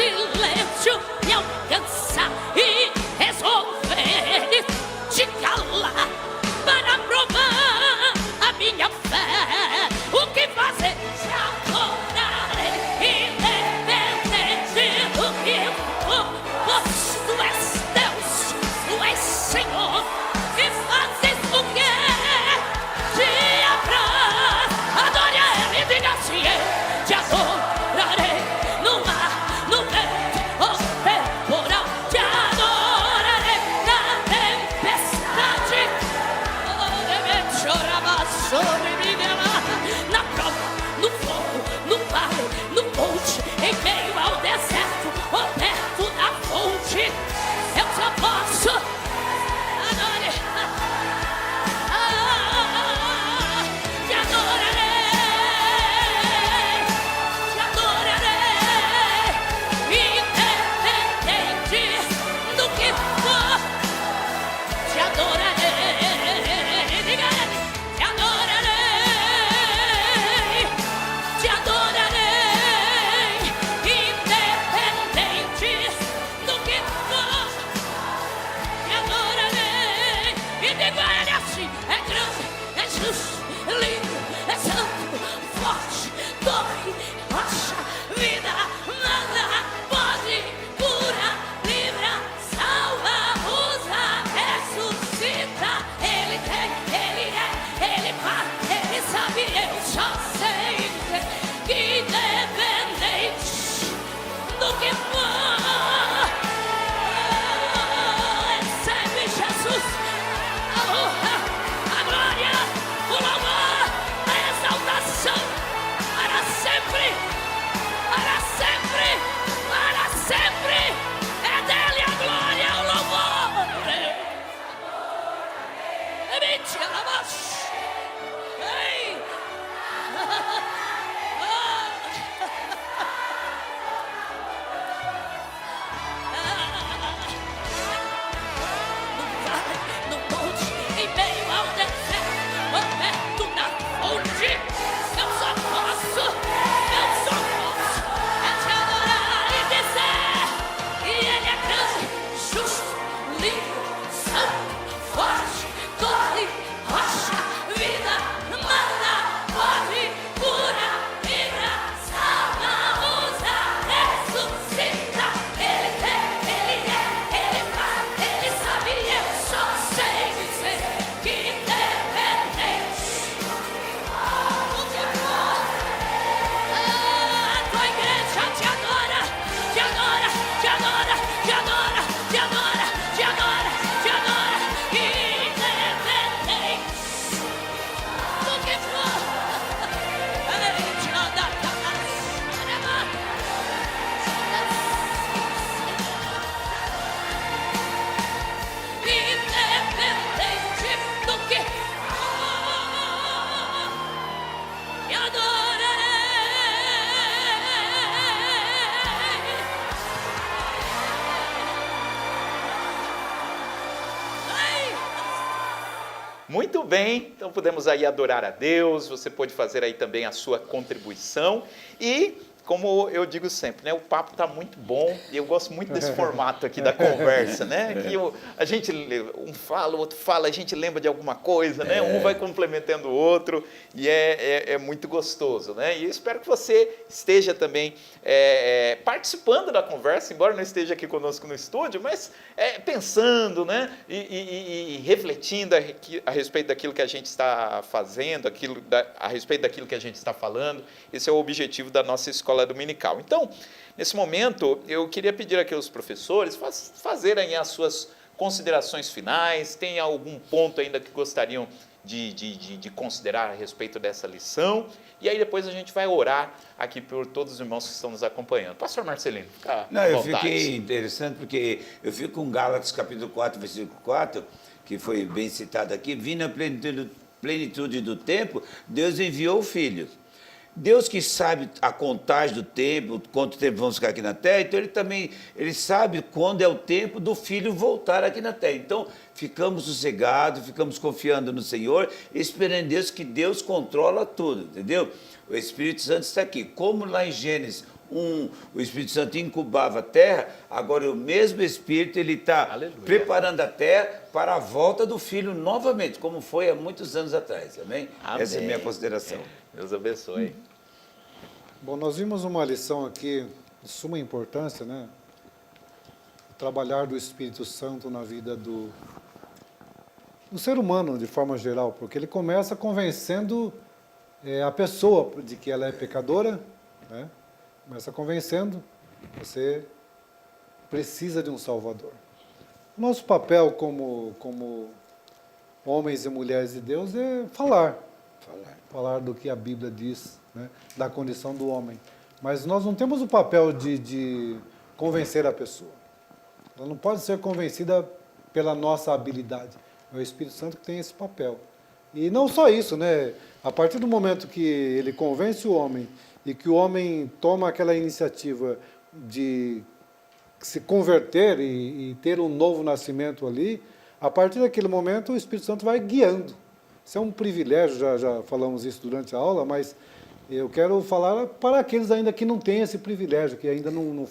silêncio me alcança e resolver te calar para provar a minha fé. O que fazer? Se adorarei, independente do que for, pois tu és Deus, tu és Senhor, e fazes o que te apraz. Adore a Ele, diga assim: eu te adorarei no mar, no vento ou temporal, te adorarei na tempestade. Na prova, no fogo, no vale, no monte, em meio ao deserto, ou perto da fonte, eu só posso adorar. Te adorarei, independente do que for, te adorarei, diga ele, te adorarei, independente do que for, te adorarei, e diga ele assim: é grande, é justo, é lindo, é santo, forte, torre, rocha, vida, nada pode, cura, livra, salva, usa, ressuscita. Ele tem, Ele é, Ele faz, Ele sabe, eu só sei dizer que independente do que for, recebe Jesus a honra, a glória, o louvor, a exaltação, para sempre, para sempre, para sempre. É dele a glória, o louvor. Mentira, mas ei. No monte, em meio ao deserto, ou perto da fonte, eu só posso é te adorar e dizer que Ele é grande, justo, lindo, santo, forte, torre, rocha, vida, mana, pode, cura, livra, salva, usa, ressuscita. Ele tem, Ele é, Ele faz, Ele sabe, eu só sei dizer que independente do que for, a tua igreja te adora, te adora, te adora, te adora, te adora, te adora, te adora, independente do que for. Ei, te adora, independente do que for, te adorarei. Ei. Muito bem, então podemos aí adorar a Deus, você pode fazer aí também a sua contribuição e, como eu digo sempre, né, o papo está muito bom e eu gosto muito desse formato aqui da conversa, né, que a gente, um fala, o outro fala, a gente lembra de alguma coisa, né, um vai complementando o outro e é muito gostoso, né, e eu espero que você esteja também participando da conversa, embora não esteja aqui conosco no estúdio, mas pensando, né, e refletindo a respeito daquilo que a gente está fazendo, a respeito daquilo que a gente está falando. Esse é o objetivo da nossa escola dominical. Então, nesse momento, eu queria pedir aqui aos professores fazerem as suas considerações finais. Tem algum ponto ainda que gostariam de considerar a respeito dessa lição? E aí depois a gente vai orar aqui por todos os irmãos que estão nos acompanhando. Pastor Marcelino, fica Não, à eu vontade. fiquei interessante porque eu fico com Gálatas capítulo 4, versículo 4, que foi bem citado aqui: vindo a plenitude do tempo, Deus enviou o Filho. Deus que sabe a contagem do tempo, quanto tempo vamos ficar aqui na Terra, então ele sabe quando é o tempo do Filho voltar aqui na Terra. Então, ficamos sossegados, ficamos confiando no Senhor, esperando em Deus, que Deus controla tudo, entendeu? O Espírito Santo está aqui. Como lá em Gênesis o Espírito Santo incubava a terra, agora o mesmo Espírito ele está Aleluia. preparando a terra para a volta do Filho novamente, como foi há muitos anos atrás. Amém? Amém. Essa é a minha consideração. Deus abençoe. Bom, nós vimos uma lição aqui de suma importância, né? O trabalhar do Espírito Santo na vida do ser humano, de forma geral, porque ele começa convencendo a pessoa de que ela é pecadora, né? Começa convencendo, você precisa de um Salvador. O nosso papel como homens e mulheres de Deus é falar do que a Bíblia diz, né? Da condição do homem. Mas nós não temos o papel de convencer a pessoa. Ela não pode ser convencida pela nossa habilidade. É o Espírito Santo que tem esse papel. E não só isso, né? A partir do momento que ele convence o homem e que o homem toma aquela iniciativa de se converter e ter um novo nascimento ali, a partir daquele momento o Espírito Santo vai guiando. Isso é um privilégio, já falamos isso durante a aula, mas eu quero falar para aqueles ainda que não têm esse privilégio, que ainda não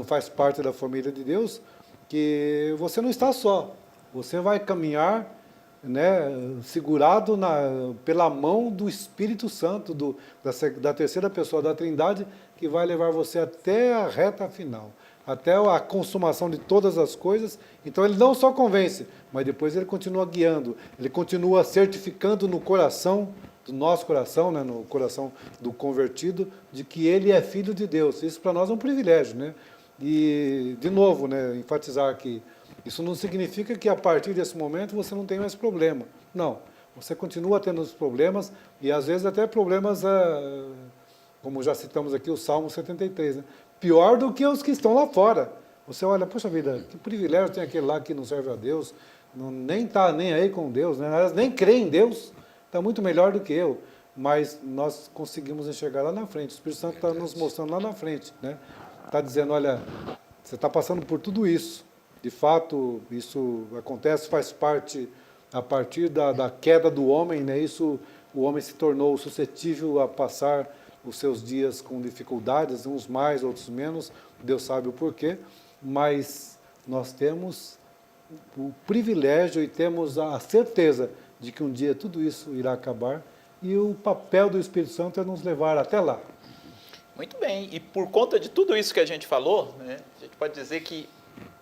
faz parte da família de Deus, que você não está só. Você vai caminhar, né, segurado pela mão do Espírito Santo, da terceira pessoa da Trindade, que vai levar você até a reta final, até a consumação de todas as coisas. Então ele não só convence, mas depois ele continua guiando, ele continua certificando no coração, do nosso coração, né, no coração do convertido, de que ele é filho de Deus. Isso para nós é um privilégio, né? E, de novo, né, enfatizar que isso não significa que a partir desse momento você não tem mais problema. Não, você continua tendo os problemas, e às vezes até problemas, como já citamos aqui, o Salmo 73, né? Pior do que os que estão lá fora. Você olha, poxa vida, que privilégio tem aquele lá que não serve a Deus, nem está nem aí com Deus, né? Nem crê em Deus, está muito melhor do que eu. Mas nós conseguimos enxergar lá na frente. O Espírito Santo está nos mostrando lá na frente, né? Está dizendo, olha, você está passando por tudo isso. De fato, isso acontece, faz parte, a partir da queda do homem, né? Isso, o homem se tornou suscetível a passar os seus dias com dificuldades, uns mais, outros menos, Deus sabe o porquê, mas nós temos o privilégio e temos a certeza de que um dia tudo isso irá acabar, e o papel do Espírito Santo é nos levar até lá. Muito bem, e por conta de tudo isso que a gente falou, né, a gente pode dizer que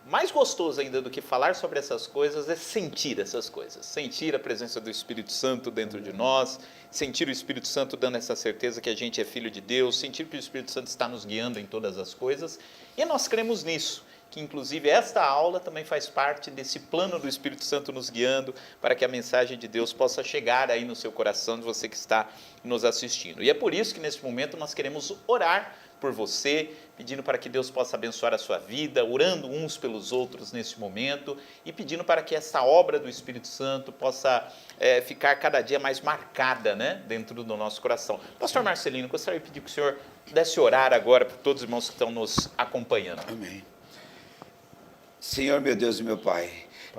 mais gostoso ainda do que falar sobre essas coisas é sentir essas coisas, sentir a presença do Espírito Santo dentro de nós, sentir o Espírito Santo dando essa certeza que a gente é filho de Deus, sentir que o Espírito Santo está nos guiando em todas as coisas, e nós cremos nisso, que inclusive esta aula também faz parte desse plano do Espírito Santo nos guiando para que a mensagem de Deus possa chegar aí no seu coração de você que está nos assistindo. E é por isso que nesse momento nós queremos orar por você, pedindo para que Deus possa abençoar a sua vida, orando uns pelos outros nesse momento e pedindo para que essa obra do Espírito Santo possa ficar cada dia mais marcada, né, dentro do nosso coração. Pastor Marcelino, gostaria de pedir que o senhor pudesse orar agora por todos os irmãos que estão nos acompanhando. Amém. Senhor, meu Deus e meu Pai,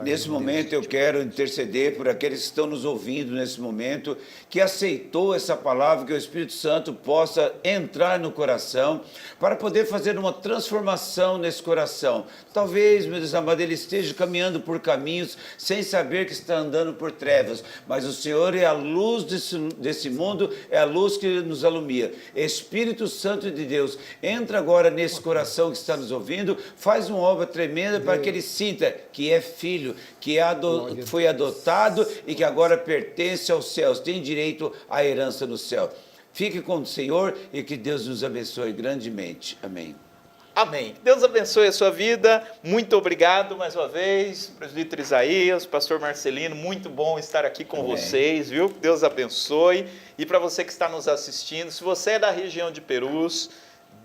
nesse momento eu quero interceder por aqueles que estão nos ouvindo nesse momento, que aceitou essa palavra, que o Espírito Santo possa entrar no coração, para poder fazer uma transformação nesse coração. Talvez, meu Deus amado, ele esteja caminhando por caminhos sem saber que está andando por trevas, mas o Senhor é a luz desse mundo, é a luz que nos alumia. Espírito Santo de Deus, entra agora nesse coração que está nos ouvindo, faz uma obra tremenda para que ele sinta que é filho, que foi adotado e que agora pertence aos céus, tem direito à herança no céu. Fique com o Senhor e que Deus nos abençoe grandemente. Amém. Amém. Deus abençoe a sua vida. Muito obrigado mais uma vez, presbítero Isaías, pastor Marcelino. Muito bom estar aqui com vocês, viu? Deus abençoe. E para você que está nos assistindo, se você é da região de Perus,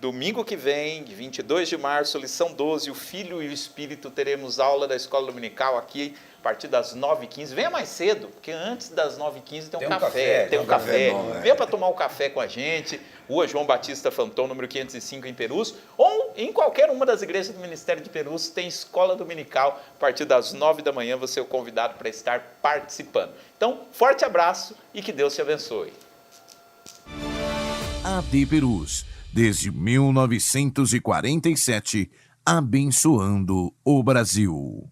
domingo que vem, 22 de março, lição 12, o Filho e o Espírito, teremos aula da Escola Dominical aqui a partir das 9h15. Venha mais cedo, porque antes das 9h15 tem um café. Tem um café. Bom, Venha para tomar um café com a gente. Rua João Batista Fanton, número 505, em Perus, ou em qualquer uma das igrejas do Ministério de Perus, tem escola dominical. A partir das 9 da manhã, você é o convidado para estar participando. Então, forte abraço e que Deus te abençoe. AD Perus, desde 1947, abençoando o Brasil.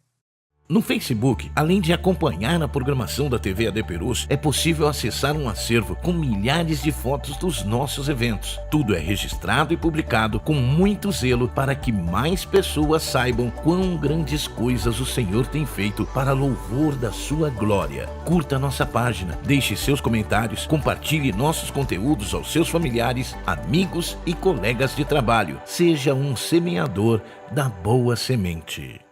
No Facebook, além de acompanhar a programação da TV AD Perus, é possível acessar um acervo com milhares de fotos dos nossos eventos. Tudo é registrado e publicado com muito zelo para que mais pessoas saibam quão grandes coisas o Senhor tem feito para louvor da sua glória. Curta nossa página, deixe seus comentários, compartilhe nossos conteúdos aos seus familiares, amigos e colegas de trabalho. Seja um semeador da boa semente.